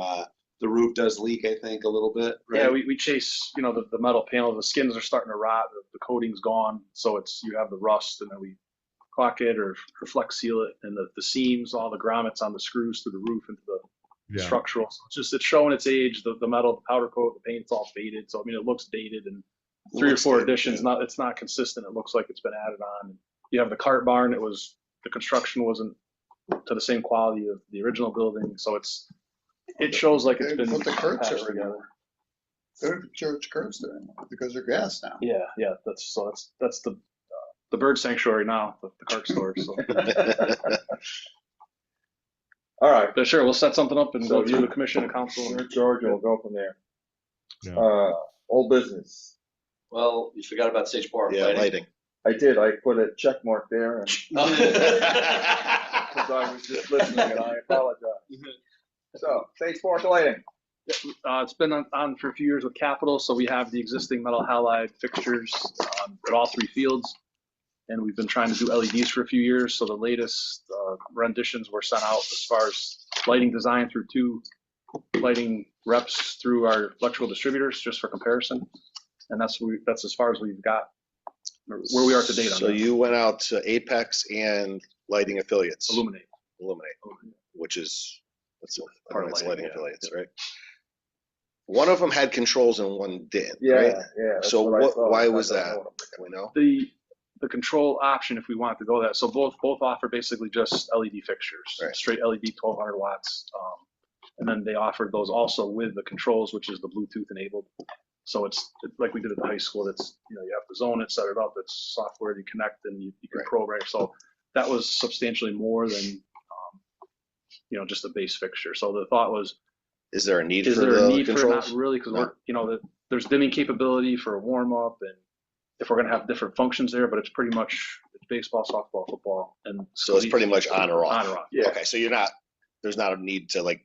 the roof does leak, I think, a little bit. Right? Yeah, we chase, you know, the metal panel. The skins are starting to rot. The coating's gone, so you have the rust, and then we caulk it or flex seal it, and the seams, all the grommets on the screws through the roof into the Yeah. structural. So it's showing its age. The metal, the powder coat, the paint's all faded. So I mean, it looks dated, and 3 or 4 additions. It's not consistent. It looks like it's been added on. You have the cart barn. The construction wasn't to the same quality of the original building. So it shows like it's They been put the curves patched there together. anymore. They don't church curves there anymore because they're gas now. Yeah, that's the bird sanctuary now, the cart store. So All right, but sure, we'll set something up and So go through you- the commission and council. you're in charge, and we'll go from there. Yeah. Old business. Well, you forgot about Sage Park. Yeah, lighting. lighting. I did, I put a check mark there, and, because I was just listening, and I apologize. So, Sage Park lighting. It's been on for a few years with Capital, so we have the existing metal halide fixtures at all 3 fields, and we've been trying to do LEDs for a few years. So the latest renditions were sent out as far as lighting design through 2 lighting reps through our electrical distributors, just for comparison, and that's as far as we've got where we are to date on So that. you went out to Apex and lighting affiliates. Illuminate. Which is, that's Part of lighting lighting, yeah. affiliates, right? One of them had controls and one didn't, Yeah, right? yeah. that's So what I thought. why I was don't that? know. Do we know? The control option, if we wanted to go that, so both offer basically just LED fixtures, Right. straight LED 1200 watts, and then they offered those also with the controls, which is the Bluetooth enabled. So it's like we did at the high school. It's you have to zone it, set it up. It's software you connect and you can Right. program. So that was substantially more than just a base fixture. So the thought was, Is there a need is for there a the need for it? controls? Not really, because No. there's dimming capability for a warm up, and if we're gonna have different functions there, but it's pretty much baseball, softball, football, and So it's pretty much on or off. on or off. Yeah. Okay, so there's not a need to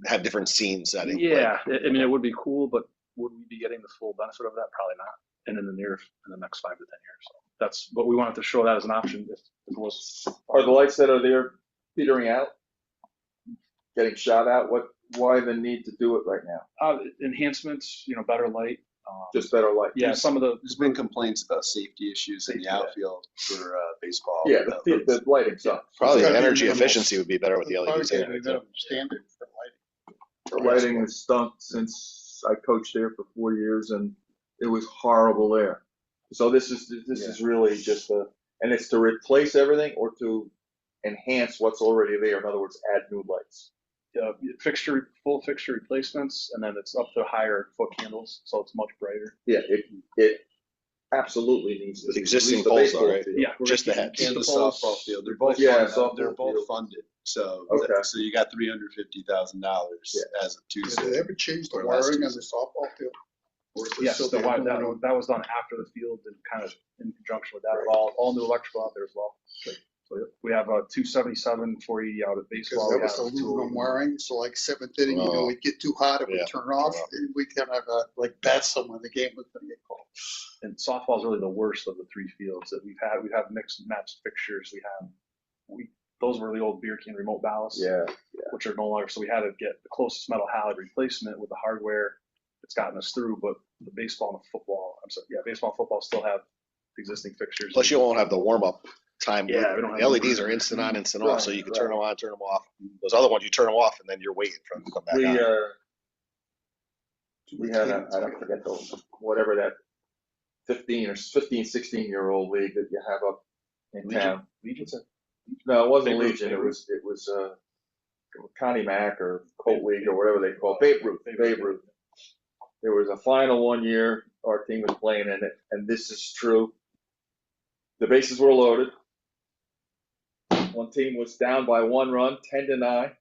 have different scene settings. Yeah, I mean, it would be cool, but would we be getting the full benefit of that? Probably not. And in the next 5 to 10 years. So that's what we wanted to show that as an option. If it was. Are the lights that are there petering out? Getting shot out? Why the need to do it right now? Enhancements, better light. Just better light? Yeah, some of the. There's been complaints about safety issues in the outfield for baseball. Yeah, the lighting sucks. Probably It's gotta be energy minimal. efficiency would be better with the Probably LEDs gotta anyway, be too. minimum standard for lighting. The lighting has stunk since I coached there for 4 years, and it was horrible there. So this is really just and it's to replace everything or to enhance what's already there. In other words, add new lights. Full fixture replacements, and then it's up to higher foot candles, so it's much brighter. Yeah, it absolutely needs to. The existing at least the poles, baseball though, right? field. Yeah, we're Just the gonna heads. keep And the poles. softball field, they're both Yeah, funded. softball They're both field. funded. So, Okay. so you got $350,000 as of Did Tuesday. they ever change the Or last wiring on the Tuesday. softball field? Or is it Yes, still that was done after the field and kind of in conjunction with that. Right. All new electrical out there as well. So we have a 277, 480 out at baseball. Because that We was have aluminum wiring, so like 7th inning, we'd get too hot, it Yeah. would turn off, and we kind of that's someone the game was gonna get called. And softball is really the worst of the 3 fields that we've had. We have mixed and matched fixtures. Those were the old beer can remote ballasts, Yeah, which are no longer. So we had to get the closest metal halide replacement with the hardware that's gotten us through. But the baseball and the football, baseball and football still have existing fixtures. Plus you won't have the warm up time. Yeah, we don't have The LEDs are instant on, instant off, so you can turn them on, turn them off. Those other ones, you turn them off and then you're waiting for them to come back we on. we had I don't forget whatever that 16-year-old league that you have up in town. No, it wasn't Babe Ruth, Legion. Babe It was Connie Mack or Colt League or whatever they call it. Babe Ruth. There was a final one year our team was playing in it, and this is true. The bases were loaded. One team was down by 1 run, 10-9. It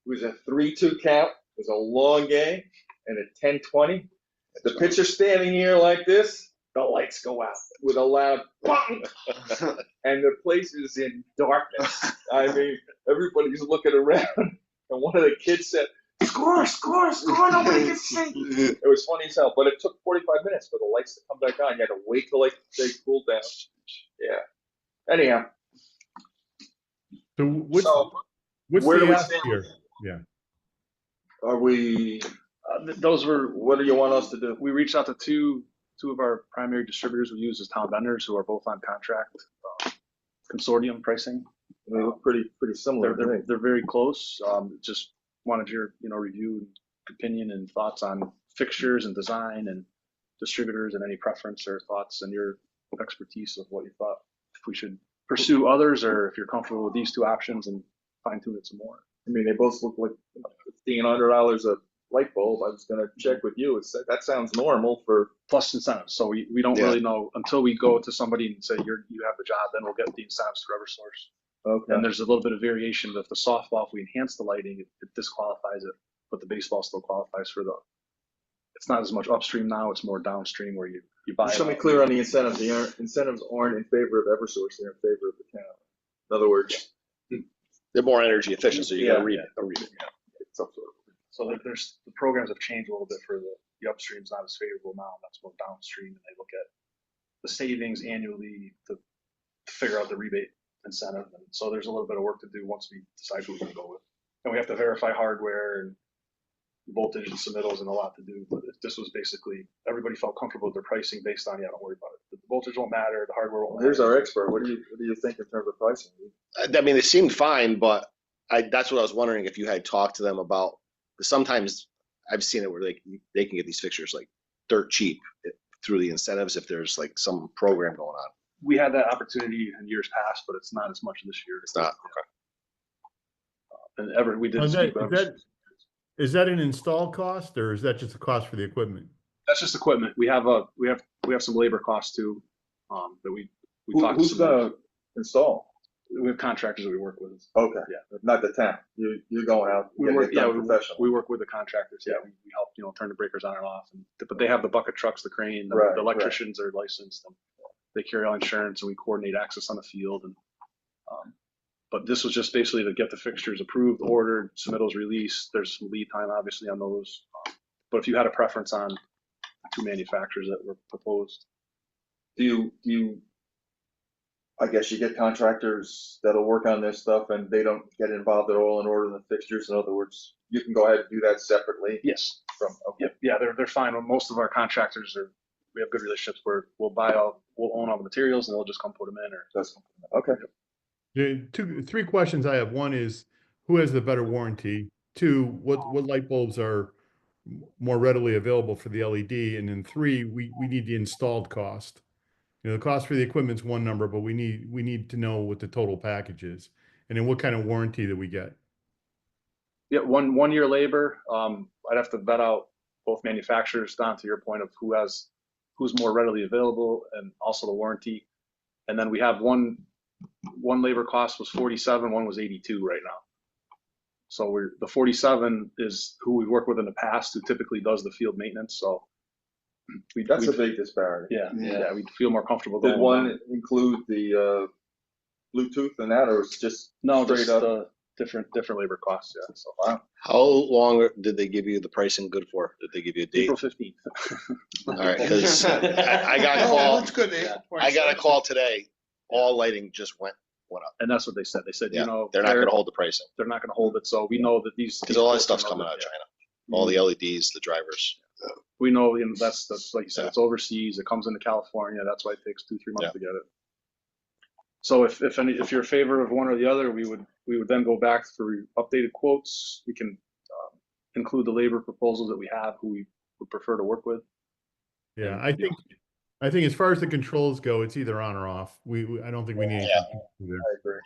was a 3-2 count. It was a long game, and at 10:20, the pitcher standing here like this, the lights go out with a loud bang, and the place is in darkness. I mean, everybody's looking around, and one of the kids said, "Score, score, score! Nobody can see." It was funny as hell, but it took 45 minutes for the lights to come back on. You had to wait till they cooled down. Yeah. Anyhow. So what's where do the we ask stand? here? Yeah. Are we? Those were. What do you want us to do? We reached out to two of our primary distributors we use as town vendors who are both on contract. consortium pricing. They look pretty similar. They're very close. Just wanted your, review and opinion and thoughts on fixtures and design and distributors and any preference or thoughts and your expertise of what you thought if we should pursue others or if you're comfortable with these two options and fine tune it some more. I mean, they both look like $1,500 a light bulb. I was gonna check with you. That sounds normal for. Plus incentives. So we don't really know until we go to somebody and say you have the job, then we'll get the incentives through Eversource. Okay. And there's a little bit of variation with the softball. If we enhance the lighting, it disqualifies it, but the baseball still qualifies for it's not as much upstream now, it's more downstream where you buy. Just let me clear on the incentives. The incentives aren't in favor of Eversource, they're in favor of the town. In other words. They're more energy efficient, so you gotta read it. Some sort of. So there's, the programs have changed a little bit for the upstream's not as favorable now, that's more downstream, and they look at the savings annually to figure out the rebate incentive. And so there's a little bit of work to do once we decide who we're gonna go with. And we have to verify hardware and voltage and submittals and a lot to do, but this was basically, everybody felt comfortable with their pricing based on, don't worry about it. The voltage won't matter, the hardware won't matter. Here's our expert. What do you think in terms of pricing? I mean, they seemed fine, but that's what I was wondering if you had talked to them about. Because sometimes I've seen it where they can get these fixtures like dirt cheap through the incentives if there's like some program going on. We had that opportunity in years past, but it's not as much this year. It's not okay. And we did. Is that an install cost or is that just a cost for the equipment? That's just equipment. We have some labor costs too. That we talked. Who's gonna install? We have contractors that we work with. Okay. Yeah. Not the town. You're going out. We work with the contractors. Yeah. We help, turn the breakers on and off. But they have the bucket trucks, the crane, the electricians are licensed. And they carry all insurance and we coordinate access on the field. And, but this was just basically to get the fixtures approved, ordered, submittals released. There's some lead time obviously on those. But if you had a preference on two manufacturers that were proposed. Do you I guess you get contractors that'll work on this stuff and they don't get involved at all in ordering the fixtures. In other words, you can go ahead and do that separately. Yes. Okay. Yeah, they're fine. Most of our contractors we have good relationships where we'll own all the materials and they'll just come put them in Okay. Yeah, three questions I have. One is, who has the better warranty? Two, what light bulbs are more readily available for the LED? And then three, we need the installed cost. The cost for the equipment's one number, but we need to know what the total package is. And then what kind of warranty that we get? Yeah, 1 year labor. I'd have to vet out both manufacturers down to your point of who's more readily available and also the warranty. And then we have one labor cost was 47, one was 82 right now. So the 47 is who we've worked with in the past, who typically does the field maintenance. So that's a big disparity. Yeah, we'd feel more comfortable. Did one include the Bluetooth and that, or it's just straight up? Different labor costs. Yeah. So wow. How long did they give you the pricing good for? Did they give you a date? April 15th. All right, because I got a call. That's good. I got a call today. All lighting just went up. And that's what they said. They said, they're not going to hold the pricing. They're not going to hold it. So we know that because a lot of stuff's coming out of China. All the LEDs, the drivers. We know, that's like you said, it's overseas. It comes into California. That's why it takes 2-3 months to get it. So if you're in favor of one or the other, we would then go back for updated quotes. We can include the labor proposals that we have, who we would prefer to work with. Yeah, I think as far as the controls go, it's either on or off. I don't think we need. I agree.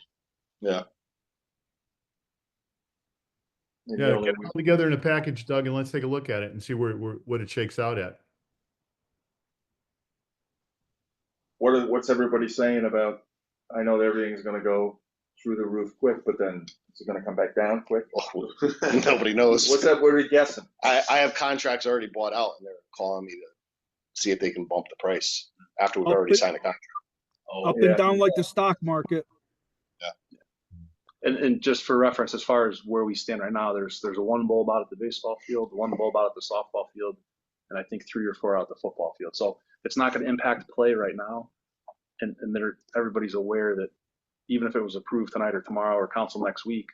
Yeah. Yeah, get it all together in a package, Doug, and let's take a look at it and see what it shakes out at. What's everybody saying about? I know that everything's going to go through the roof quick, but then is it going to come back down quick? Nobody knows. What's that? What are you guessing? I have contracts already bought out, and they're calling me to see if they can bump the price after we've already signed a contract. Up and down like the stock market. Yeah. And just for reference, as far as where we stand right now, there's a one bulb out at the baseball field, one bulb out at the softball field, and I think 3 or 4 out at the football field. So it's not going to impact play right now. And everybody's aware that even if it was approved tonight or tomorrow or council next week,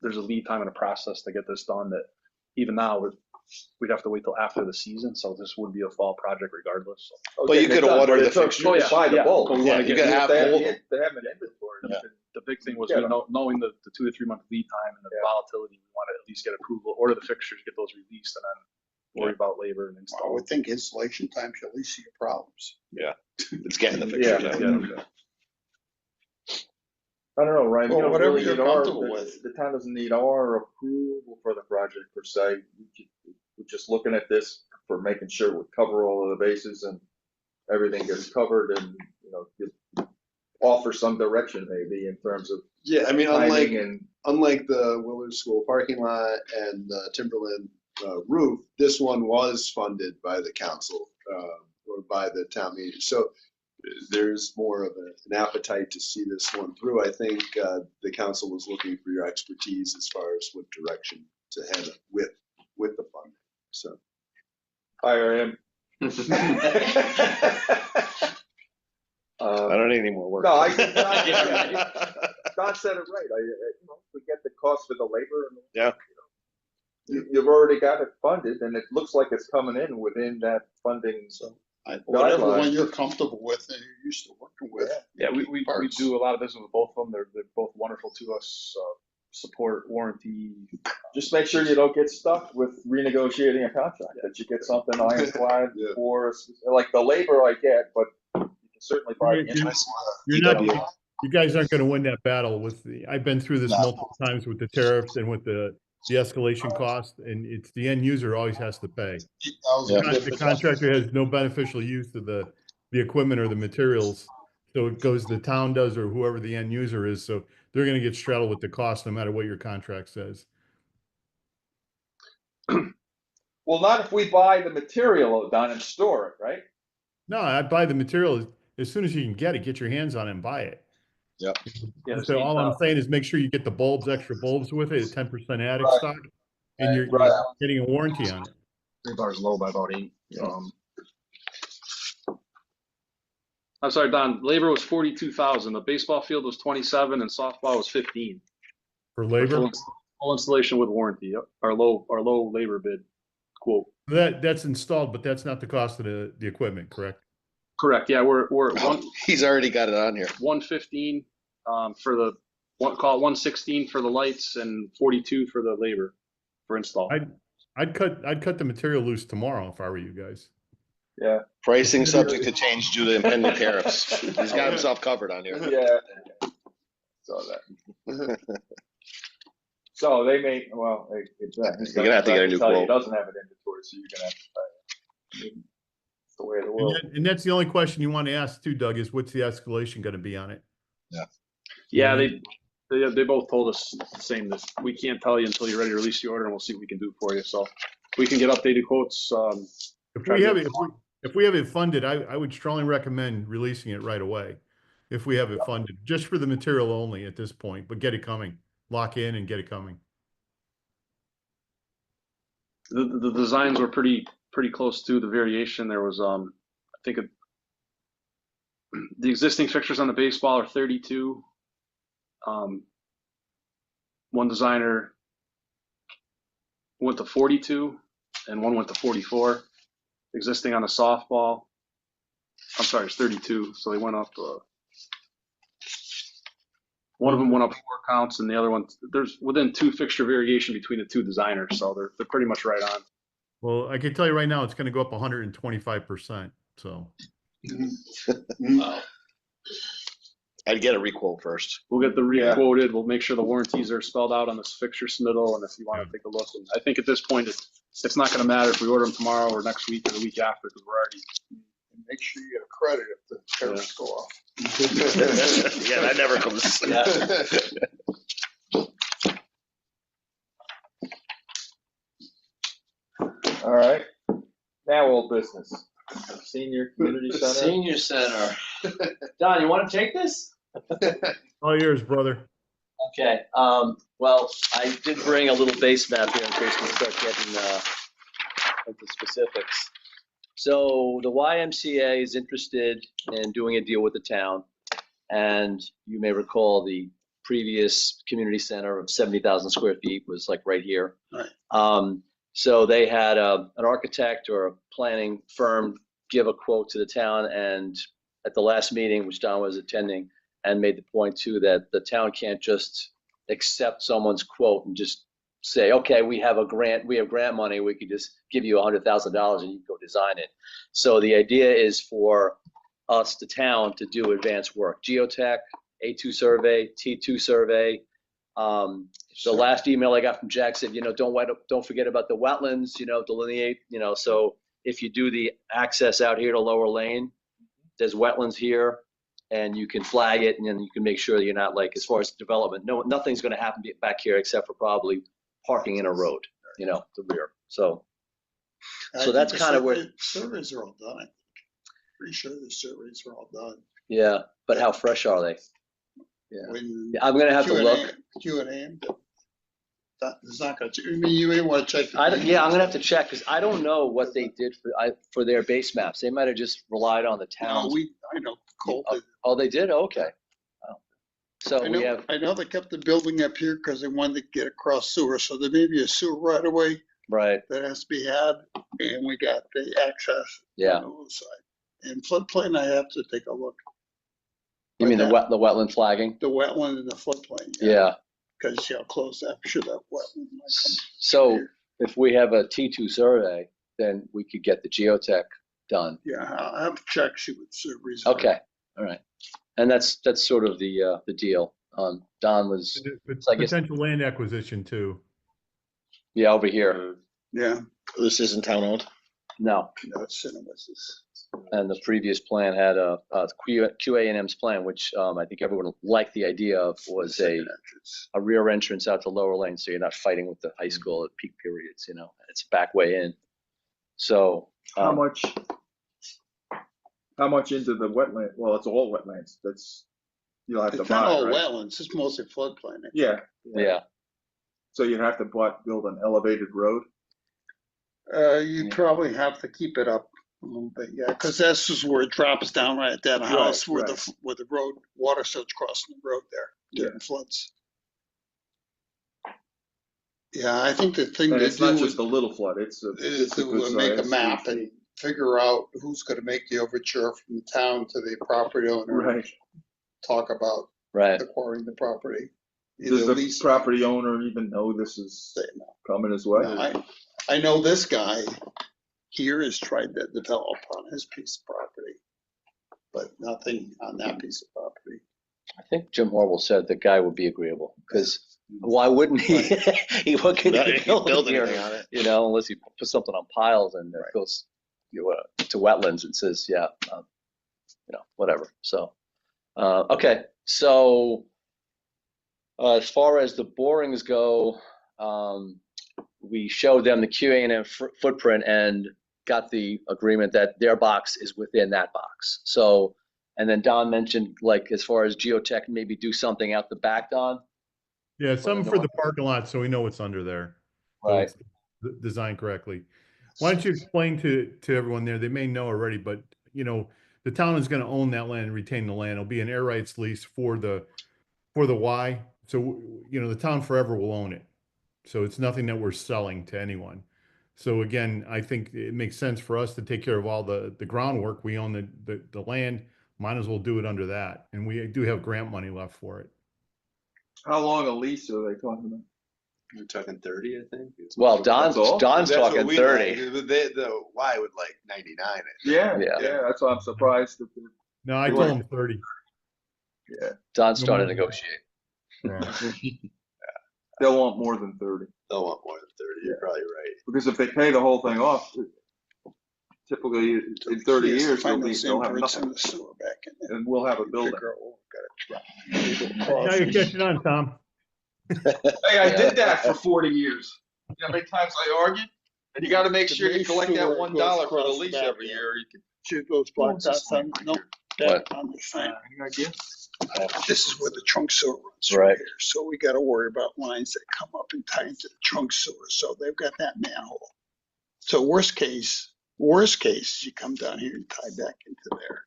there's a lead time and a process to get this done that even now we'd have to wait till after the season, so this would be a fall project regardless. So. Well, you could order the fixtures. fixtures. You buy the Yeah. bulb. But we Yeah, wanna you get- could have They have hold they them. have an inventory. Yeah. The big thing was Yeah. knowing the 2 to 3 month lead time and the volatility, we want to at least get approval, order the fixtures, get those released, and then worry about labor and I install. would think installation time should at least see your problems. It's getting the Yeah, fixtures. Yeah. I don't know, Ryan. Well, we don't whatever really you're need comfortable the- with. The town doesn't need our approval for the project per se. We're just looking at this for making sure we cover all of the bases and everything gets covered and, offer some direction maybe in terms of Yeah, I mean, timing unlike and, the Willard School parking lot and the Timberland roof, this one was funded by the council or by the town meeting. So there's more of an appetite to see this one through. I think the council was looking for your expertise as far as what direction to head with the funding. So. hire him. I don't need any more work. No, I think Don said it right. We get the cost for the labor. And, Yeah. You've already got it funded and it looks like it's coming in within that funding. So whatever Guideline. one you're comfortable with and you're used to working with. Yeah, we Parts. do a lot of business with both of them. They're both wonderful to us. Support, warranty. Just make sure you don't get stuck with renegotiating a contract, that you get something ironclad Yeah. for, like the labor I get, but you can certainly buy the interest. You're not, you guys aren't gonna win that battle with I've been through this multiple times with the tariffs and with the escalation cost, and it's the end user always has to pay. The contractor has no beneficial use of the equipment or the materials. So it goes, the town does, or whoever the end user is, so they're gonna get straddled with the cost no matter what your contract says. Well, not if we buy the material done and store it, right? No, I buy the material as soon as you can get it, get your hands on it and buy it. Yeah, So all I'm saying is make sure you get the bulbs, extra bulbs with it, 10% attic stock, and you're getting a warranty on it. Rebar's low by about 8. I'm sorry, Don, labor was 42,000. The baseball field was 27 and softball was 15. For labor, Full installation with warranty. Yep. Our low labor bid quote. that's installed, but that's not the cost of the equipment, correct? Correct. Yeah, we're He's already got it on here. 115 for the call it 116 for the lights and 42 for the labor for install. I'd cut the material loose tomorrow if I were you guys. Yeah. Pricing subject to change due to impending tariffs. He's got himself covered on here. Yeah. Saw that. So they may, well, he's You're gonna have to get a new tell you quote. He doesn't have an inventory, so you're gonna have to pay. It's the way of the world. And that's the only question you want to ask too, Doug, is what's the escalation gonna be on it? Yeah, they both told us the same. That we can't tell you until you're ready to release the order, and we'll see what we can do for you. So we can get updated quotes. If we have it funded, I would strongly recommend releasing it right away. If we have it funded, just for the material only at this point, but get it coming. Lock in and get it coming. The designs were pretty close to the variation. There was I think the existing fixtures on the baseball are 32. One designer went to 42 and one went to 44. Existing on the softball, I'm sorry, it's 32. So they went up. One of them went up 4 counts, and the other one, there's within 2 fixture variation between the 2 designers, so they're pretty much right on. Well, I can tell you right now, it's gonna go up 125%, so. I'd get a requote first. We'll get the re-quoted. We'll make sure the warranties are spelled out on this fixture submittal, and if you want to take a look, and I think at this point it's not going to matter if we order them tomorrow or next week or the week after, because we're already. And make sure you get a credit if the tariffs go off. Yeah, that never comes. All right. Now old business. Senior Community Center. Senior Center. Don, you want to take this? All yours, brother. Okay, well, I did bring a little base map here in case we start getting into specifics. So the YMCA is interested in doing a deal with the town, and you may recall the previous community center of 70,000 square feet was like right here. Right. So they had an architect or a planning firm give a quote to the town, and at the last meeting, which Don was attending, and made the point too that the town can't just accept someone's quote and just say, okay, we have grant money, we could just give you $100,000 and you can go design it. So the idea is for us, the town, to do advanced work, geotech, A2 survey, T2 survey. The last email I got from Jack said, don't forget about the wetlands, delineate, so if you do the access out here to Lower Lane, there's wetlands here, and you can flag it, and then you can make sure that you're not, like, as far as development, nothing's gonna happen back here except for probably parking in a road, the rear. So that's kind of where. Surveys are all done, I think. Pretty sure the surveys are all done. Yeah, but how fresh are they? When Yeah, I'm gonna have to look. Q&A, it's not gonna, you may want to check. Yeah, I'm gonna have to check, because I don't know what they did for their base maps. They might have just relied on the town. I know, Cole did. Oh, they did? Okay. Oh. So I know they kept the building up here because they wanted to get across sewer, so there may be a sewer right away right. that has to be had, and we got the access Yeah. on the other side. And floodplain, I have to take a look. You mean the wetland flagging? The wetland and the floodplain. Yeah. Because see how close that, I'm sure that wetland might come. So if we have a T2 survey, then we could get the geotech done. Yeah, I'll have to check, see what surveys are. Okay, all right. And that's sort of the deal. Don was, I guess, Potential land acquisition too. yeah, over here. Yeah. This isn't town owned? No. No, it's Cinemas. And the previous plan had a QA&M's plan, which I think everyone liked the idea of, was a rear entrance out to Lower Lane, so you're not fighting with the high school at peak periods, it's back way in. So How much into the wetland? Well, it's all wetlands. You'll have to It's buy, not all right? wetlands, it's mostly floodplain. Yeah. yeah, So you'd have to build an elevated road? You probably have to keep it up a little bit, yeah, because that's just where it drops down right at that house where right. where the road, water starts crossing the road there during floods. Yeah, I think the thing And to it's not do just a little flood, it's a is good to make a size map street. and figure out who's gonna make the overture from the town to the property owner. Right. Talk about right. acquiring the property. Does Either the lease- property owner even know this is coming his way? No, I know this guy here has tried to develop on his piece of property, but nothing on that piece of property. I think Jim Horwell said the guy would be agreeable, because why wouldn't he? What can he build here? anything on it. Unless he puts something on piles and it goes to wetlands and says, yeah, whatever. So, okay. So as far as the borings go, we showed them the QA&M footprint and got the agreement that their box is within that box. So, and then Don mentioned, like, as far as geotech, maybe do something out the back, Don? Yeah, something for the parking lot so we know what's under there. So Right. it's designed correctly. Why don't you explain to everyone there, they may know already, but the town is going to own that land and retain the land. It'll be an air rights lease for the Y. So, the town forever will own it. So it's nothing that we're selling to anyone. So again, I think it makes sense for us to take care of all the groundwork. We own the land, might as well do it under that. And we do have grant money left for it. How long a lease are they talking about? You're talking 30, I think. Well, Don's That's all? Don's That's what talking we 30. like. The Y would like 99. I think. Yeah, Yeah. yeah, that's why I'm surprised that No, I told them 30. Don's trying to No. negotiate. they'll want more than 30. They'll want more than 30. You're probably right. Because if they pay the whole thing off, typically in 30 Yes, years, find they'll those have imprints nothing. in the sewer back in there. And we'll have a building. Figure out what we've Now gotta you're catching on, Tom. Hey, I did that for 40 years. You know how many times I argued? And you gotta make sure you collect that $1 for the lease every year. You can. Shoot those blocks outside, no, that on the side. Any idea? This is where the trunk sewer runs Right. through here, so we gotta worry about lines that come up and tie into the trunk sewer, so they've got that manhole. So worst case, you come down here and tie back into there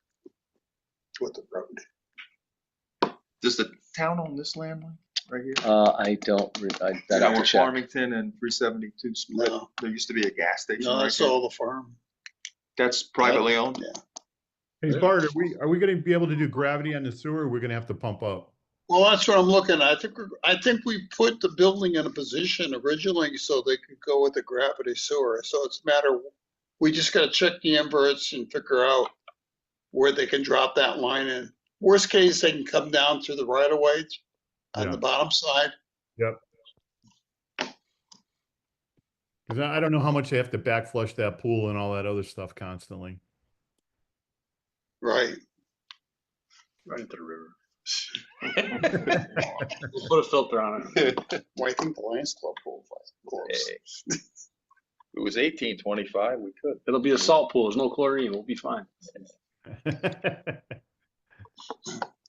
with the road. Does the town own this land? right here? I don't, I'd You have know, to where check. Farmington and 372 split, No. there used to be a gas station No, right that's there. all the farm. That's privately owned? Yeah. Hey, Bart, are we gonna be able to do gravity on the sewer, or we're gonna have to pump up? Well, that's what I'm looking at. I think we put the building in a position originally so they could go with the gravity sewer. So it's a matter, we just gotta check the inverts and figure out where they can drop that line in. Worst case, they can come down through the right of way on Yeah. the bottom side. Yep. Cause I don't know how much they have to back flush that pool and all that other stuff constantly. Right. Right into the river. We'll We'll put a filter on it. Well, I think the Lions Club pool was close. It was 1825, we could. It'll be a salt pool. There's no chlorine. We'll be fine.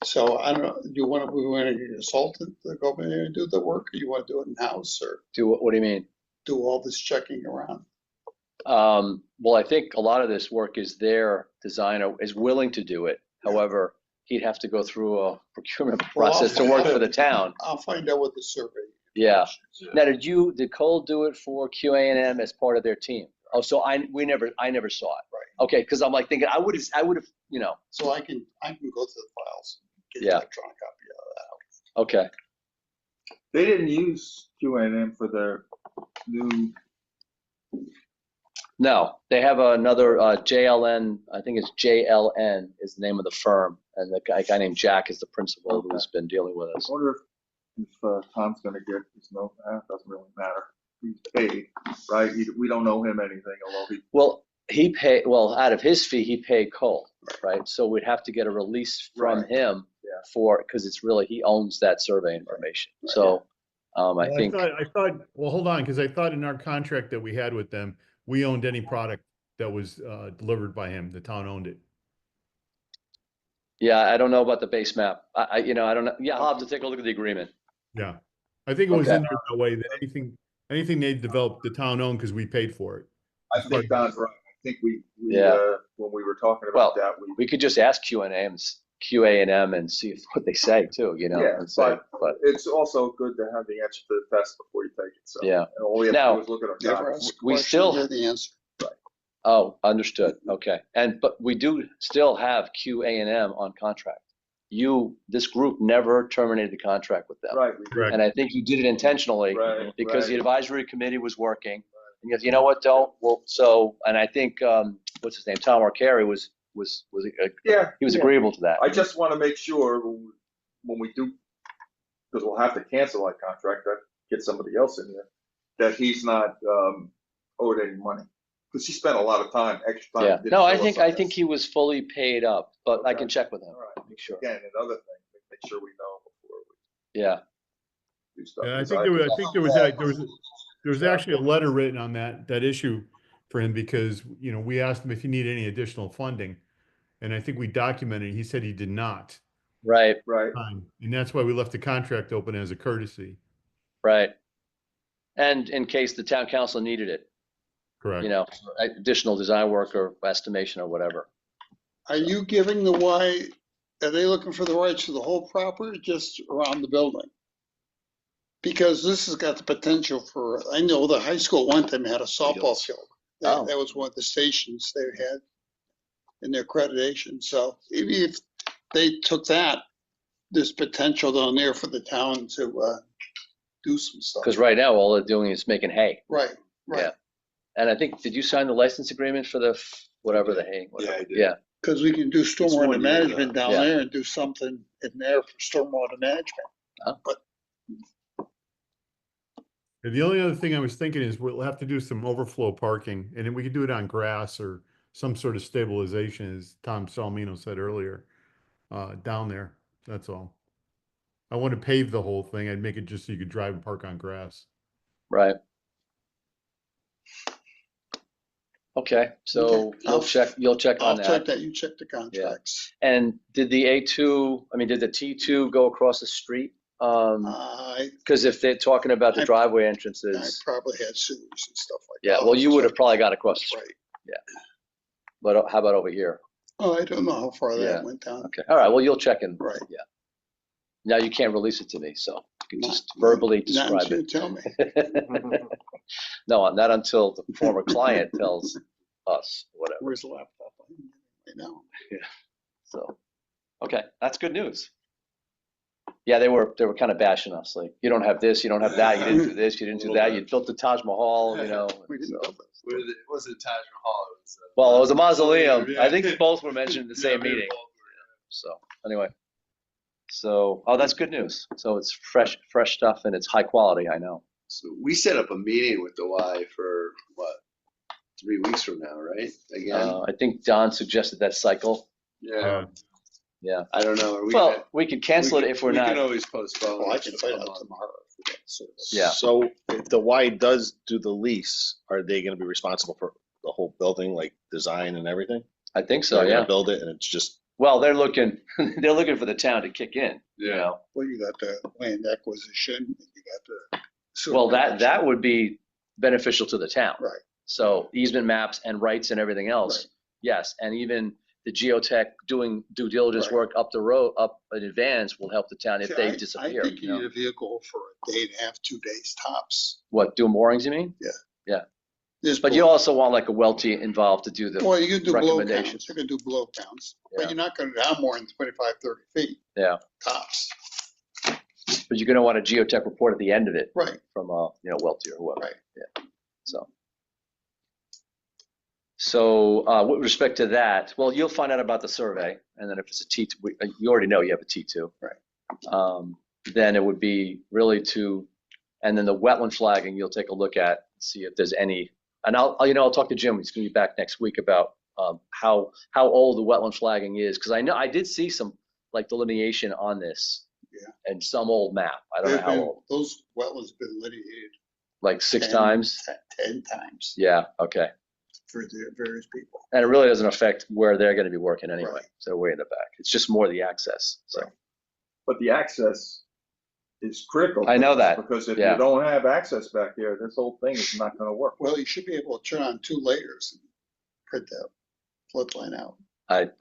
So I don't know, we want to get a consultant to go in there and do the work, or you want to do it in-house, or What do you mean? do all this checking around? Well, I think a lot of this work is their designer is willing to do it. However, he'd have to go through a procurement process to work for the town. I'll find out what the survey. Yeah. Now, did Cole do it for QA&M as part of their team? Oh, so I never saw it. Right. Okay, because I'm like thinking I would have, you know. So I can go through the files, get an Yeah. electronic copy of that. Okay. They didn't use QNM for their new, No, they have another JLN. I think it's JLN is the name of the firm, and the guy named Jack is the principal who's been dealing with I us. wonder if Tom's gonna get his note, doesn't really matter. He's paid, right? We don't know him anything, although he, Well, out of his fee, he paid Cole, right? So we'd have to get a release from Right. him Yeah. because it's really, he owns that survey information. Right. So I Well, think, I thought, well, hold on, because I thought in our contract that we had with them, we owned any product that was delivered by him. The town owned it. yeah, I don't know about the base map. I don't know. Yeah, I'll have to take a look at the agreement. Yeah. I think it was Okay. in there that way that anything they developed, the town owned because we paid for it. I think Don's right. I think we, Yeah. when we were talking about that, We could just ask QA&M and see what they say too, Yeah, and say, but it's also good to have the answer to the test before you take it, so. Yeah. And all we have to Now- do is look at our Never documents. ask a we question, still- hear the answer. oh, understood. Okay. But we do still have QA&M on contract. This group never terminated the contract with them. Right. Correct. And I think you did it intentionally Right, because the right. advisory committee was working. And you goes, you know what, don't, well, so, and I think, what's his name, Tom Arcari was Yeah. he was yeah. agreeable to that. I just want to make sure when we do, because we'll have to cancel that contract, get somebody else in there, that he's not owed any money. Because he spent a lot of time, extra time. Yeah. didn't No, show I us think on he this. was fully paid up, but I Okay. can check with him, All right. make sure. Again, another thing, make sure we know before Yeah. we do stuff. Yeah, I Because think there was actually a letter written on that issue for him because, we asked him if he needed any additional funding. And I think we documented, he said he did not. Right, Right. And that's why we left the contract open as a courtesy. right. And in case the town council needed it, Correct. additional design work or estimation or whatever. Are you giving are they looking for the rights to the whole property, or just around the building? Because this has got the potential I know the high school one time had a softball field. Oh. That was one of the stations they had in their accreditation. So even if they took that, there's potential down there for the town to do some stuff. Because right now, all they're doing is making hay. Right, right. Yeah. And I think, did you sign the license agreement for the whatever the hay? Yeah, I did. Yeah, Because we can do one stormwater year, management down yeah. there and do something in there for stormwater management. And the only other thing I was thinking is we'll have to do some overflow parking and then we could do it on grass or some sort of stabilization, as Tom Salmino said earlier, down there. That's all. I want to pave the whole thing. I'd make it just so you could drive and park on grass. right. Okay, so Okay. you'll check I'll on check that. that, you check the contracts. And did the T2 go across the street? I Because if they're talking about the I- driveway I entrances, probably had sewers and stuff like that. yeah, well, you would have probably got across the That's street. right. But how about over here? Oh, I don't know how far Yeah. that went down. Okay, all right, well, you'll check in. Right. Yeah. Now you can't release it to me, so could Not- just verbally Not describe until you it. tell me. No, not until the former client tells us, whatever. Where's the laptop? I know. So, okay, that's good news. Yeah, they were kind of bashing us, like, you don't have this, you don't have that, you didn't do this, you didn't do that, you built the Taj Mahal, you know. We didn't know this. It wasn't Taj Mahal, it was. Well, it was a mausoleum. I Yeah. think both were mentioned in the same Yeah, meeting. both So, anyway. So, oh, that's good news. So it's fresh stuff and it's high quality, I know. So we set up a meeting with the Y for what, 3 weeks from now, right? Again? I think Don suggested that cycle. Yeah, Yeah. I don't know. Are we Well, gonna- we could cancel it if we're We can not. always postpone. Well, I it can to find a out month. tomorrow. if we get service. Yeah. So if the Y does do the lease, are they gonna be responsible for the whole building, like design and everything? I think so, They're gonna yeah. Build it and it's just, Well, they're looking for the town to kick in, you Yeah. know. Well, you got the land acquisition, you got the. sewer Well, that connection. would be beneficial to the town. Right. So easement maps and rights and everything else, Right. yes. And even the geotech doing due diligence Right. work up the road, up in advance will help the town if See, they I disappear. think You you need know? a vehicle for a day and a half, 2 days tops. What, doing moorings, you mean? Just But you blow- also want like a Welty involved to do the, Well, you can do blow recommendations. counts, you can do blow counts, Yeah. but you're not gonna down more than 25, 30 feet yeah. tops. But you're gonna want a geotech report at the end of it Right, from, Welty or whoever. right. Yeah, so. So, with respect to that, well, you'll find out about the survey, and then if it's a T2, you already know you have a T2. Right. Then it would be really and then the wetland flagging, you'll take a look at, see if there's any, and I'll talk to Jim, he's gonna be back next week about, how old the wetland flagging is, because I know, I did see some, like, delineation on this. Yeah. And some old map, I don't know They've how been- old, Those wetlands been litigated like 6 10 times? 10 times Yeah, okay. for the various people. And it really doesn't affect where they're gonna be working anyway, Right. so way in the back. It's just more the access, so. Right. But the access is critical. I know for us, that, Because if yeah. you don't have access back there, this whole thing is not gonna work. Well, you should be able to turn on 2 layers and print that flood line out.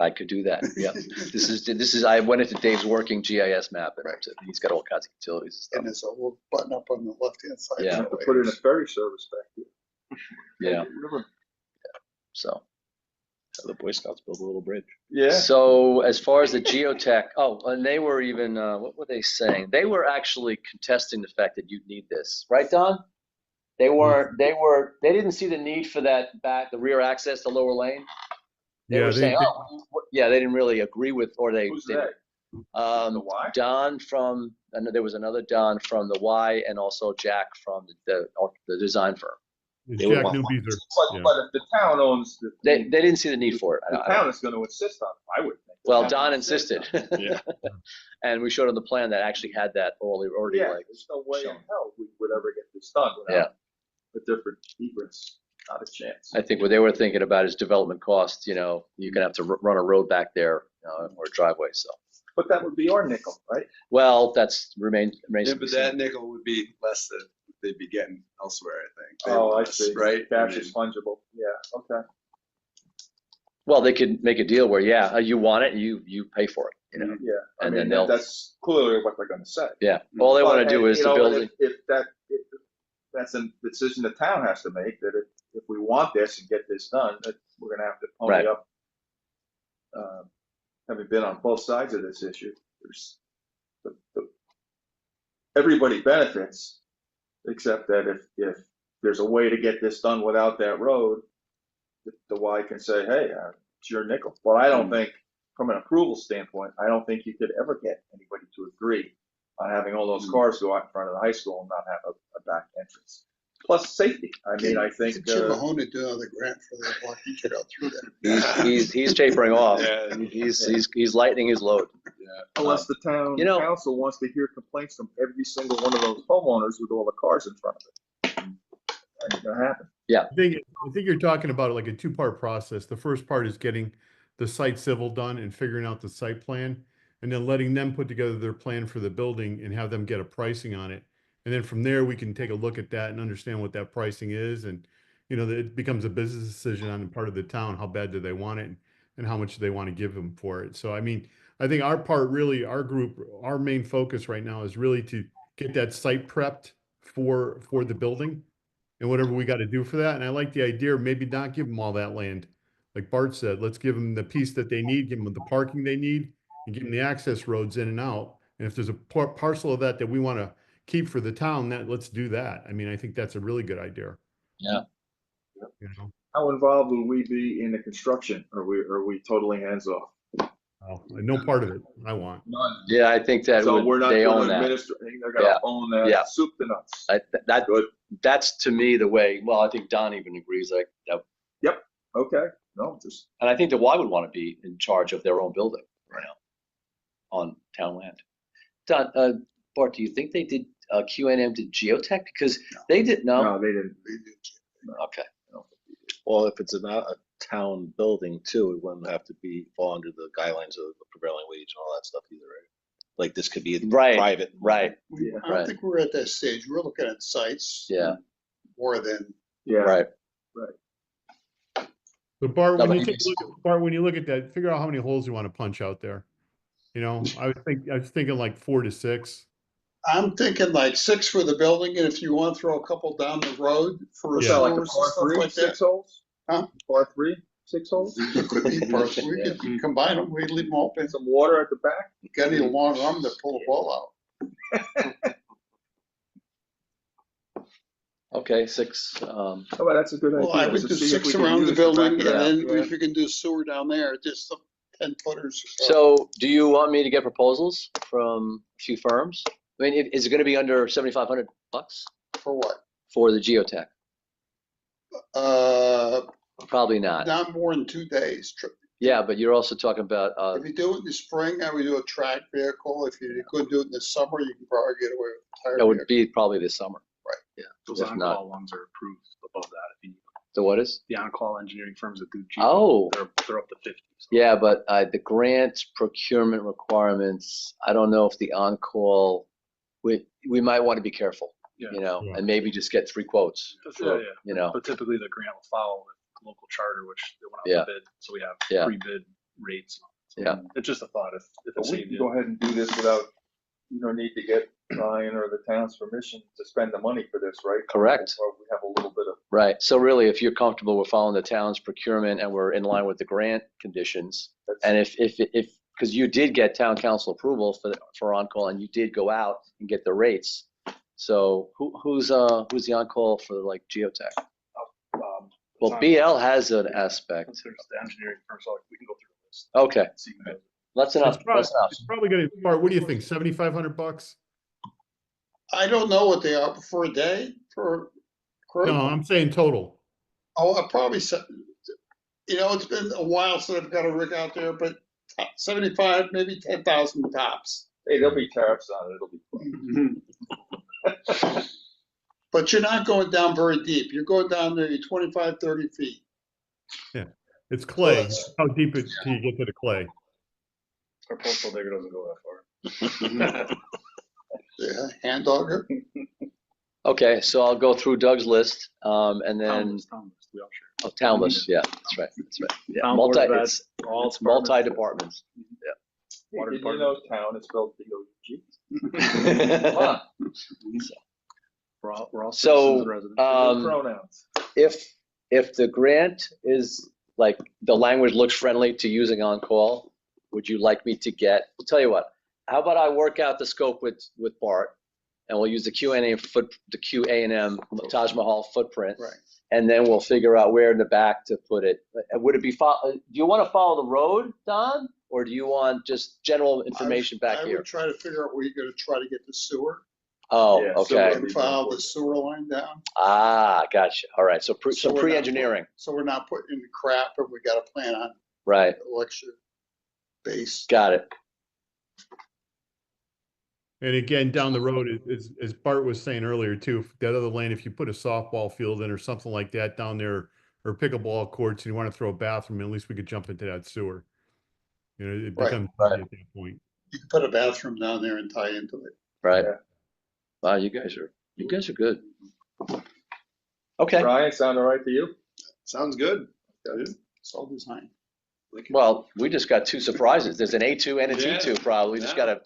I could do that, yeah. This is, I went into Dave's working GIS map, and Right. he's got all kinds of utilities And and there's a little button up on the left-hand side. Yeah. You for have to put in a layers. ferry service back there. stuff, yeah, River. so. the Boy Scouts build a little bridge. Yeah. So as far as the geotech, and they were even, what were they saying? They were actually contesting the fact that you'd need this, right, Don? They didn't see the need for that the rear access, the lower lane. They Yeah, were saying, they- they didn't really agree with, or Who's that? The Y? Don from, and there was another Don from the Y, and also Jack from the design firm. Jack They would want- Newby's But, yeah. but if the town owns They didn't see the need for it. the town is gonna insist on it, I would think. The Well, town Don would insist insisted. on it. Yeah. And we showed him the plan that actually had that already Yeah, like, there's no way in shown. hell we would ever get this done without a different egress, not a chance. I think what they were thinking about is development costs, you're gonna have to run a road back there, or a driveway, so. But that would be our nickel, right? Well, remains Yeah, to be but seen. that nickel would be less than they'd be getting elsewhere, I think. They Oh, want I us, see. Right? I Cash mean, is fungible, yeah, okay. Well, they could make a deal where, you want it, you pay for it, Yeah, I And then mean, they'll- that's clearly what they're gonna say. Yeah, all they wanna But, do is you the know, building. If that's a decision the town has to make, that if we want this and get this done, that we're gonna have to Right. pony up. Having been on both sides of this issue, there's, everybody benefits, except that if there's a way to get this done without that road, the Y can say, hey, it's your nickel. But I don't think, from an approval standpoint, I don't think you could ever get anybody to agree on having all those cars go out in front of the high school and not have a back entrance. Plus safety. I mean, I think, Jim Mahoney do another grant for the blocking trail through there. He's tapering off. Yeah. He's lightening his load. unless the town You know- council wants to hear complaints from every single one of those homeowners with all the cars in front of it. That ain't gonna happen. I think you're talking about like a two-part process. The first part is getting the site civil done and figuring out the site plan, and then letting them put together their plan for the building and have them get a pricing on it. And then from there, we can take a look at that and understand what that pricing is. And, it becomes a business decision on the part of the town. How bad do they want it and how much do they want to give them for it? So, I mean, I think our part really, our group, our main focus right now is really to get that site prepped for the building and whatever we got to do for that. And I like the idea of maybe not give them all that land. Like Bart said, let's give them the piece that they need, give them the parking they need, and give them the access roads in and out. And if there's a parcel of that we want to keep for the town, let's do that. I mean, I think that's a really good idea. Yeah. You know? How involved will we be in the construction? Are we totally hands off? Oh, no part of it I want. None. Yeah, I think that So we're not they going own to that. administer, they're gonna Yeah. own that, Yeah. soup to nuts. That Good. that's to me the way. Well, I think Don even agrees like that, Okay, no, just, and I think that Y would want to be in charge of their own building right now on town land. Don, Bart, do you think they did QNM to Geotech because they did no, they didn't. Okay. Well, if it's not a town building too, it wouldn't have to fall under the guidelines of the prevailing wage and all that stuff either, right? Like this could be Right, private. right, Yeah. I don't think we're at that stage. We're looking at sites. yeah, More than, Yeah. right. So Bart, No, when but you look at that, figure out how many holes you want to punch out there. You know, I was thinking like 4 to 6. I'm thinking like 6 for the building, and if you want to throw a couple down the road for Yeah. So like a sewers and par stuff three, like 6 that. holes? Huh? Par 3, 6 holes? It could be parts. We could combine them, we leave them open. Some water at the back? Got any long arm to pull the ball out. Okay, 6. Oh, well, that's a good idea. Well, I would to do see if 6 we can around the use building, back and of that. then Yeah. if you can do sewer down there, just some 10 footers. So, do you want me to get proposals from a few firms? I mean, is it going to be under $7,500 For what? for the Geotech? Probably not. Not more than 2 days. Yeah, but you're also talking about If you do it in the spring, I would do a track vehicle. If you could do it in the summer, you can probably get away with a tire that would vehicle. be probably this summer. Right. Those If not- on-call ones are approved above that. If you, So what is? the on-call engineering firms that do G, Oh. they're up to 50. So. Yeah, but the grant procurement requirements, I don't know if the on-call, we might want to be careful, Yeah. you know, Yeah. and maybe just get 3 quotes, Yeah, yeah. you know. But typically the grant will follow the local charter, which they went out Yeah. to bid. So we have Yeah. pre-bid rates. So Yeah. It's just a thought if But it's we saved can you. go ahead and do this without, you don't need to get Ryan or the town's permission to spend the money for this, right? Correct. Or we have a little bit of, Right. So really, if you're comfortable with following the town's procurement and we're in line with the grant conditions, and if, because you did get town council approval for on-call and you did go out and get the rates. So who's the on-call for like Geotech? Well, BL has an aspect. There's the engineering firm, so we can go through the list. Okay. See who knows. That's enough. It's probably gonna, Bart, what do you think? $7,500? I don't know what they are for a day for crew. No, I'm saying total. Oh, I probably said, it's been a while since I've got a rig out there, but 75, maybe 10,000 tops. hey, there'll be tariffs on it, it'll be fun. But you're not going down very deep. You're going down maybe 25, 30 feet. It's clay. that's- How deep do you get to the clay? Our postal digger doesn't go that far. Yeah, hand auger. Okay, so I'll go through Doug's list, and then Town list, we all share. town list. Yeah, that's right. Yeah, Town board of Ed, it's all it's departments. multi-departments. Water Did you department. know town is spelled D-O-G? We're all So, citizens and residents. Pronouns. If the grant is like the language looks friendly to using on-call, would you like me to get? I'll tell you what. How about I work out the scope with Bart, and we'll use the QA&M Taj Mahal footprint, Right. and then we'll figure out where in the back to put it. Would it be? Do you want to follow the road, Don, or do you want just general information back I here? would try to figure out where you're gonna try to get the sewer. Oh, Yeah, okay. And follow the sewer line down. Ah, gotcha. All right. So So we're not- pre-engineering, So we're not putting in the crap, and we got a plan on right? election base. Got it. And again, down the road, as Bart was saying earlier too, if that other land, if you put a softball field in or something like that down there, or pickleball courts, and you want to throw a bathroom, at least we could jump into that sewer. You know, it Right, becomes right. at that point. You can put a bathroom down there and tie into it. Right. Yeah. Wow, you guys are good. Okay. Ryan, sound all right to you? Sounds good. It's all design. Well, we just got two surprises. There's an A2 and a T2 probably. We just gotta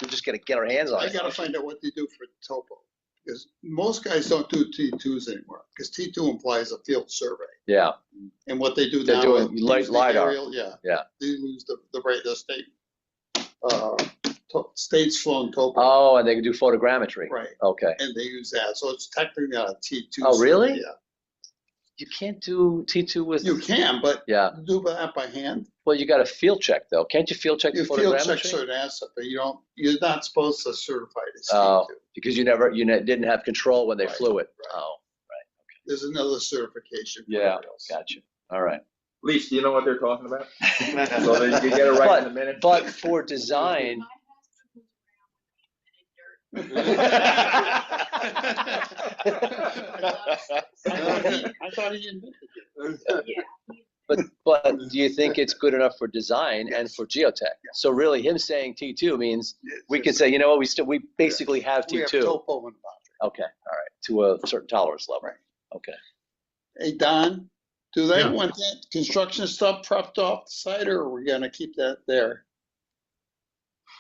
get our hands on I it. gotta find out what they do for topo. Because most guys don't do T2s anymore, because T2 implies a field survey. Yeah, And what they do They're now. doing is light lose the LiDAR. aerial, Yeah. Yeah. They lose the rate of state, state's flown topo. oh, and they can do photogrammetry. Right, Okay. and they use that, so it's technically not a T2. Oh, really? survey, Yeah, You can't do T2 with, you can, but yeah. do that by hand. Well, you got a field check though. Can't you field check the You field check photogrammetry? certain assets, but you're not supposed to certify it as Oh, T2. because didn't have control when they Right, flew it. right. Oh, There's another certification. for yeah, it else. gotcha. All right. Least, do you know what they're talking about? So that you get it right in the minute. But for design, I thought he invented it. but do you think it's good enough for design and for geotech? So really him saying T2 means we could say, you know what, we basically have We have T2. topo and boundary. Okay, all right, to a certain tolerance level. Right. Okay. Hey, Don, do they Yeah. want that construction stuff prepped off the site, or are we gonna keep that there?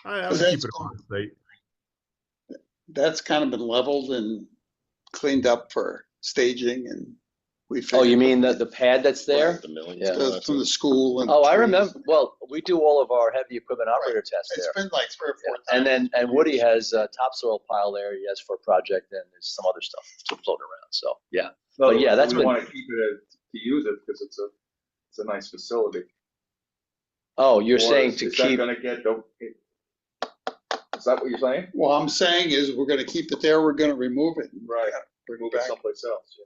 I would keep it on the site. That's kind of been leveled and cleaned up for staging, and we. Oh, you figured- mean the pad that's there? The millions. Yeah. From the school and. Oh, I trees. remember, well, we do all of our heavy equipment operator tests It's there. been like 3 or 4 times. And Woody has a topsoil pile there, he has for a project, and there's some other stuff floating around, so, yeah. No, But yeah, that's we been- want to keep it to use it because it's a nice facility. Oh, you're Or saying is to that keep, gonna get, is that what you're saying? What I'm saying is, we're gonna keep it there, we're gonna remove it. Right. Bring Move it it back. someplace else, yeah.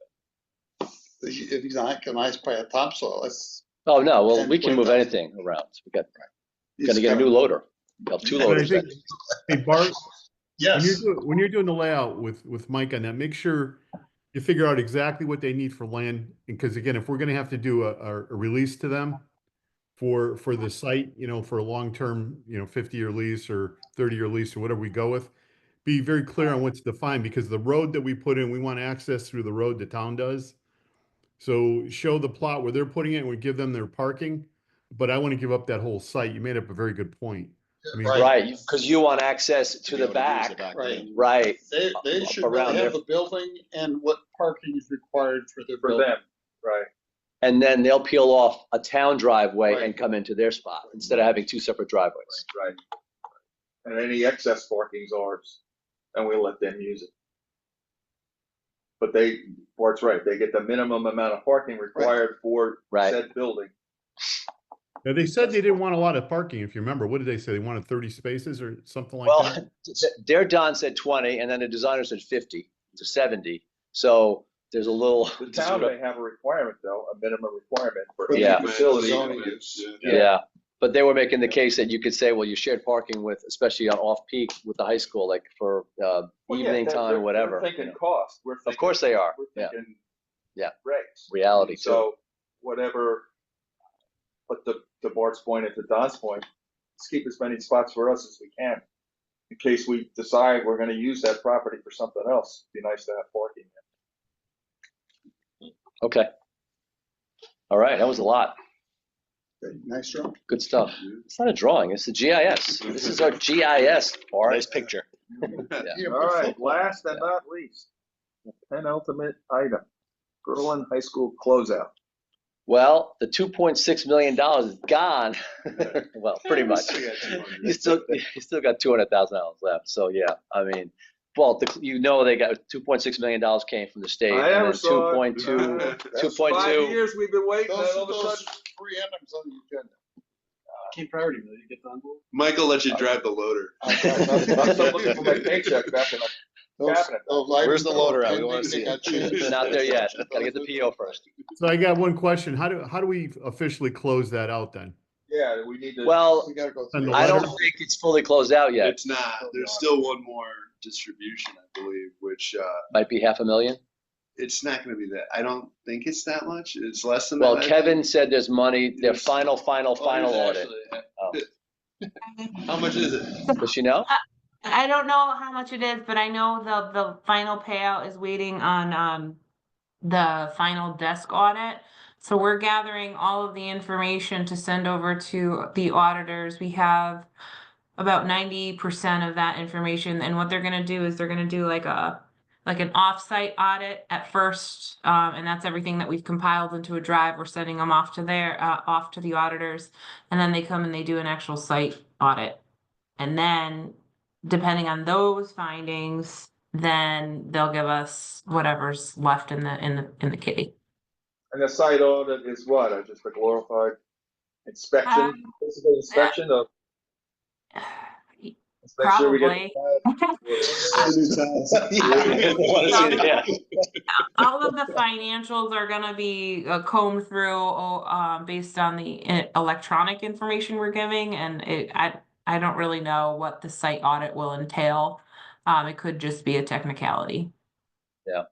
If he's not a nice pile of topsoil, that's. oh, no, well, And we can put move that- anything around. We got, he's gotta get a gotta- new loader. We'll have 2 But I loaders think, then. hey, Bart, Yes, when you're doing the layout with Mike on that, make sure you figure out exactly what they need for land. Because again, if we're gonna have to do a release to them for the site, for a long-term, 50-year lease or 30-year lease or whatever we go with, be very clear on what's defined, because the road that we put in, we want access through the road the town does. So show the plot where they're putting it and we give them their parking, but I want to give up that whole site. You made up a very good point. I mean, Right. Right, because you want access to be the able to use the back, right. right. They should Around really there. have the building and what parking is required for their For building. them, right. And then they'll peel off a town driveway Right. and come into their spot, instead of having 2 separate driveways. Right. And any excess parking's ours, and we let them use it. But Bart's right, they get the minimum amount of parking required for Right. said building. now, they said they didn't want a lot of parking, if you remember. What did they say? They wanted 30 spaces or something like Well, that? their Don said 20, and then the designer said 50 to 70. So there's a little. The town may have a requirement though, a minimum requirement for any Yeah. facility. Zoning use. Yeah, but they were making the case that you could say, well, you shared parking with, especially on off-peak with the high school, like for Well, yeah, evening time, they're whatever. Thinking you know. cost, we're thinking. Of course they are, We're yeah. thinking. Yeah. Regs. Reality too. So whatever, but to Bart's point and to Don's point, let's keep as many spots for us as we can. In case we decide we're gonna use that property for something else, it'd be nice to have parking. Okay. All right, that was a lot. Okay, nice job. Good stuff. It's not a drawing, it's the GIS. This is our GIS, Bart. Nice picture. Yeah, All right, last and not least, the penultimate item, Berlin High School closeout. Well, the $2.6 million is gone. Well, pretty much. You still got $200,000 left. So yeah, I mean, well, they got $2.6 million came from the state. I and never then saw it. 2.2, That's 2.2. 5 years we've been waiting, and Those all of a those sudden. 3 items on the agenda. Key priority, will you get the envelope? Michael let you drive the loader. I'm still looking for my paycheck back in the cabinet. Where's the loader at? We wanna see it. It's not there yet. Gotta get the PO first. So I got one question. How do we officially close that out then? Yeah, we need to. Well, We gotta go And through. the I don't letter? think it's fully closed out yet. It's not, there's still one more distribution, I believe, which, Might be $500,000. it's not gonna be that, I don't think it's that much, it's less than that. Well, I Kevin think. said there's money, their Yes. final Oh, audit. there's actually- Oh. How much is it? Does she know? I don't know how much it is, but I know the final payout is waiting on the final desk audit. So we're gathering all of the information to send over to the auditors. We have about 90% of that information, and what they're gonna do is they're gonna do like an off-site audit at first, and that's everything that we've compiled into a drive. We're sending them off to the auditors, and then they come and they do an actual site audit. And then, depending on those findings, then they'll give us whatever's left in the kitty. And the site audit is what? Just a glorified inspection, physical inspection of? Let's make sure we get Yeah. All of the financials are gonna be combed through based on the electronic information we're giving, and I don't really know what the site audit will entail. It could just be a technicality. Yeah,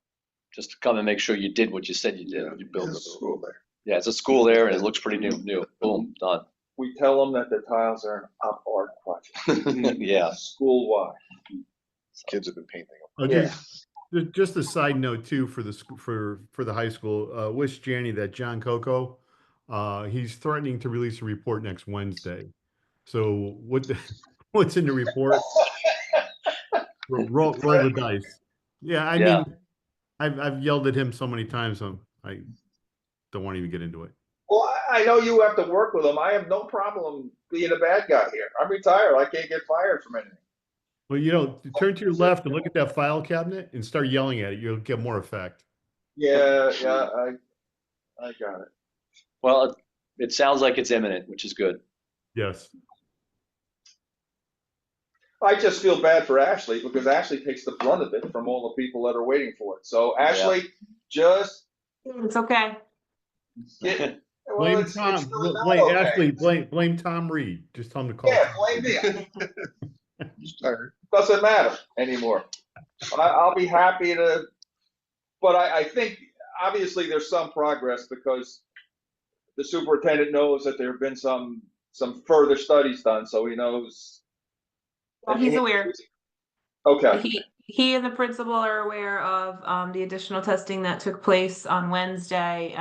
just to come and make sure you did what you said you did. You build a school there. Yeah, it's a school there and it looks pretty new. Boom, done. We tell them that the tiles are an op art project. Yeah. School-wide. Kids have been painting Oh, Yeah. just a side note too for the high school. Wish Janny that John Coco, he's threatening to release a report next Wednesday. So what's in the report? Roll the dice. Yeah, I Yeah. mean, I've yelled at him so many times. I don't want to even get into it. Well, I know you have to work with them. I have no problem being a bad guy here. I'm retired. I can't get fired from anything. Well, turn to your left and look at that file cabinet and start yelling at it. You'll get more effect. Yeah, I got it. Well, it sounds like it's imminent, which is good. Yes. I just feel bad for Ashley because Ashley takes the brunt of it from all the people that are waiting for it. So Ashley, just It's okay. get. Well, Blame it's Tom. really not Blame okay. Ashley. Blame Tom Reed. Just tell him to call. Yeah, blame me. Doesn't matter anymore. I'll be happy to, but I think obviously there's some progress because the superintendent knows that there have been some further studies done, so he knows. Well, he's aware. Okay. He and the principal are aware of the additional testing that took place on Wednesday.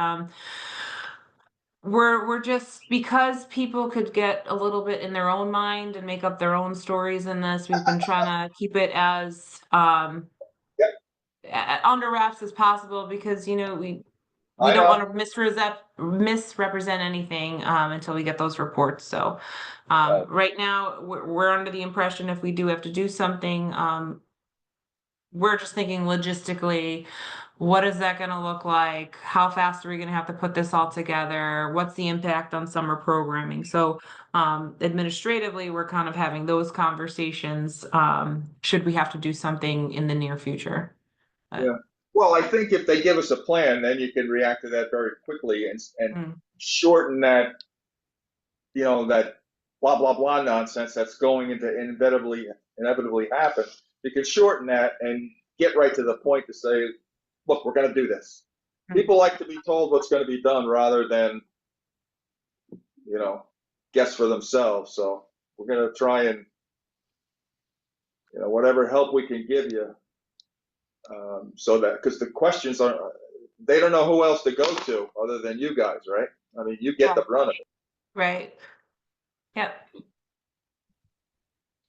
We're just, because people could get a little bit in their own mind and make up their own stories in this, we've been trying to keep it as under wraps as possible because we don't want to misrepresent anything until we get those reports. So right now we're under the impression if we do have to do something, we're just thinking logistically, what is that going to look like? How fast are we going to have to put this all together? What's the impact on summer programming? So administratively, we're kind of having those conversations. Should we have to do something in the near future? Yeah. Well, I think if they give us a plan, then you can react to that very quickly and shorten that, that blah, blah, blah nonsense that's going to inevitably happen. You can shorten that and get right to the point to say, look, we're going to do this. People like to be told what's going to be done rather than, guess for themselves. So we're going to try and, whatever help we can give you. So that, because the questions they don't know who else to go to other than you guys, right? I mean, you get the brunt of it. Right. Yep.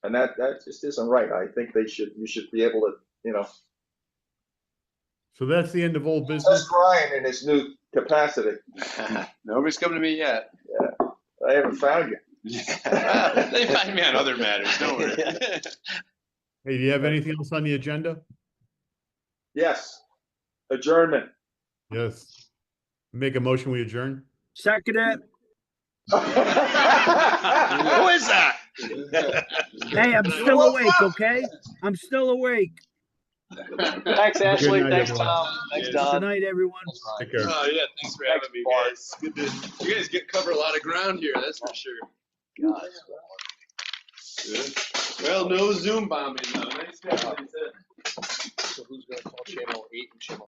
And that just isn't right. I think you should be able to, So that's the end of old business. Just Ryan in his new capacity. Nobody's coming to me yet. Yeah, I haven't found you. They find me on other matters. Don't worry. Hey, do you have anything else on the agenda? Yes. Adjournment. Yes. Make a motion, we adjourn? Second it. Who is that? Hey, I'm still awake, okay? I'm still awake. Thanks, Ashley. night, Thanks, everyone. Tom. Thanks, Good Don. night, everyone. Take care. Oh yeah, thanks for having me, guys. Good to, you guys cover a lot of ground here, that's for sure. God. Good. Well, no Zoom bombing though. Nice job. So who's gonna call channel 8 and channel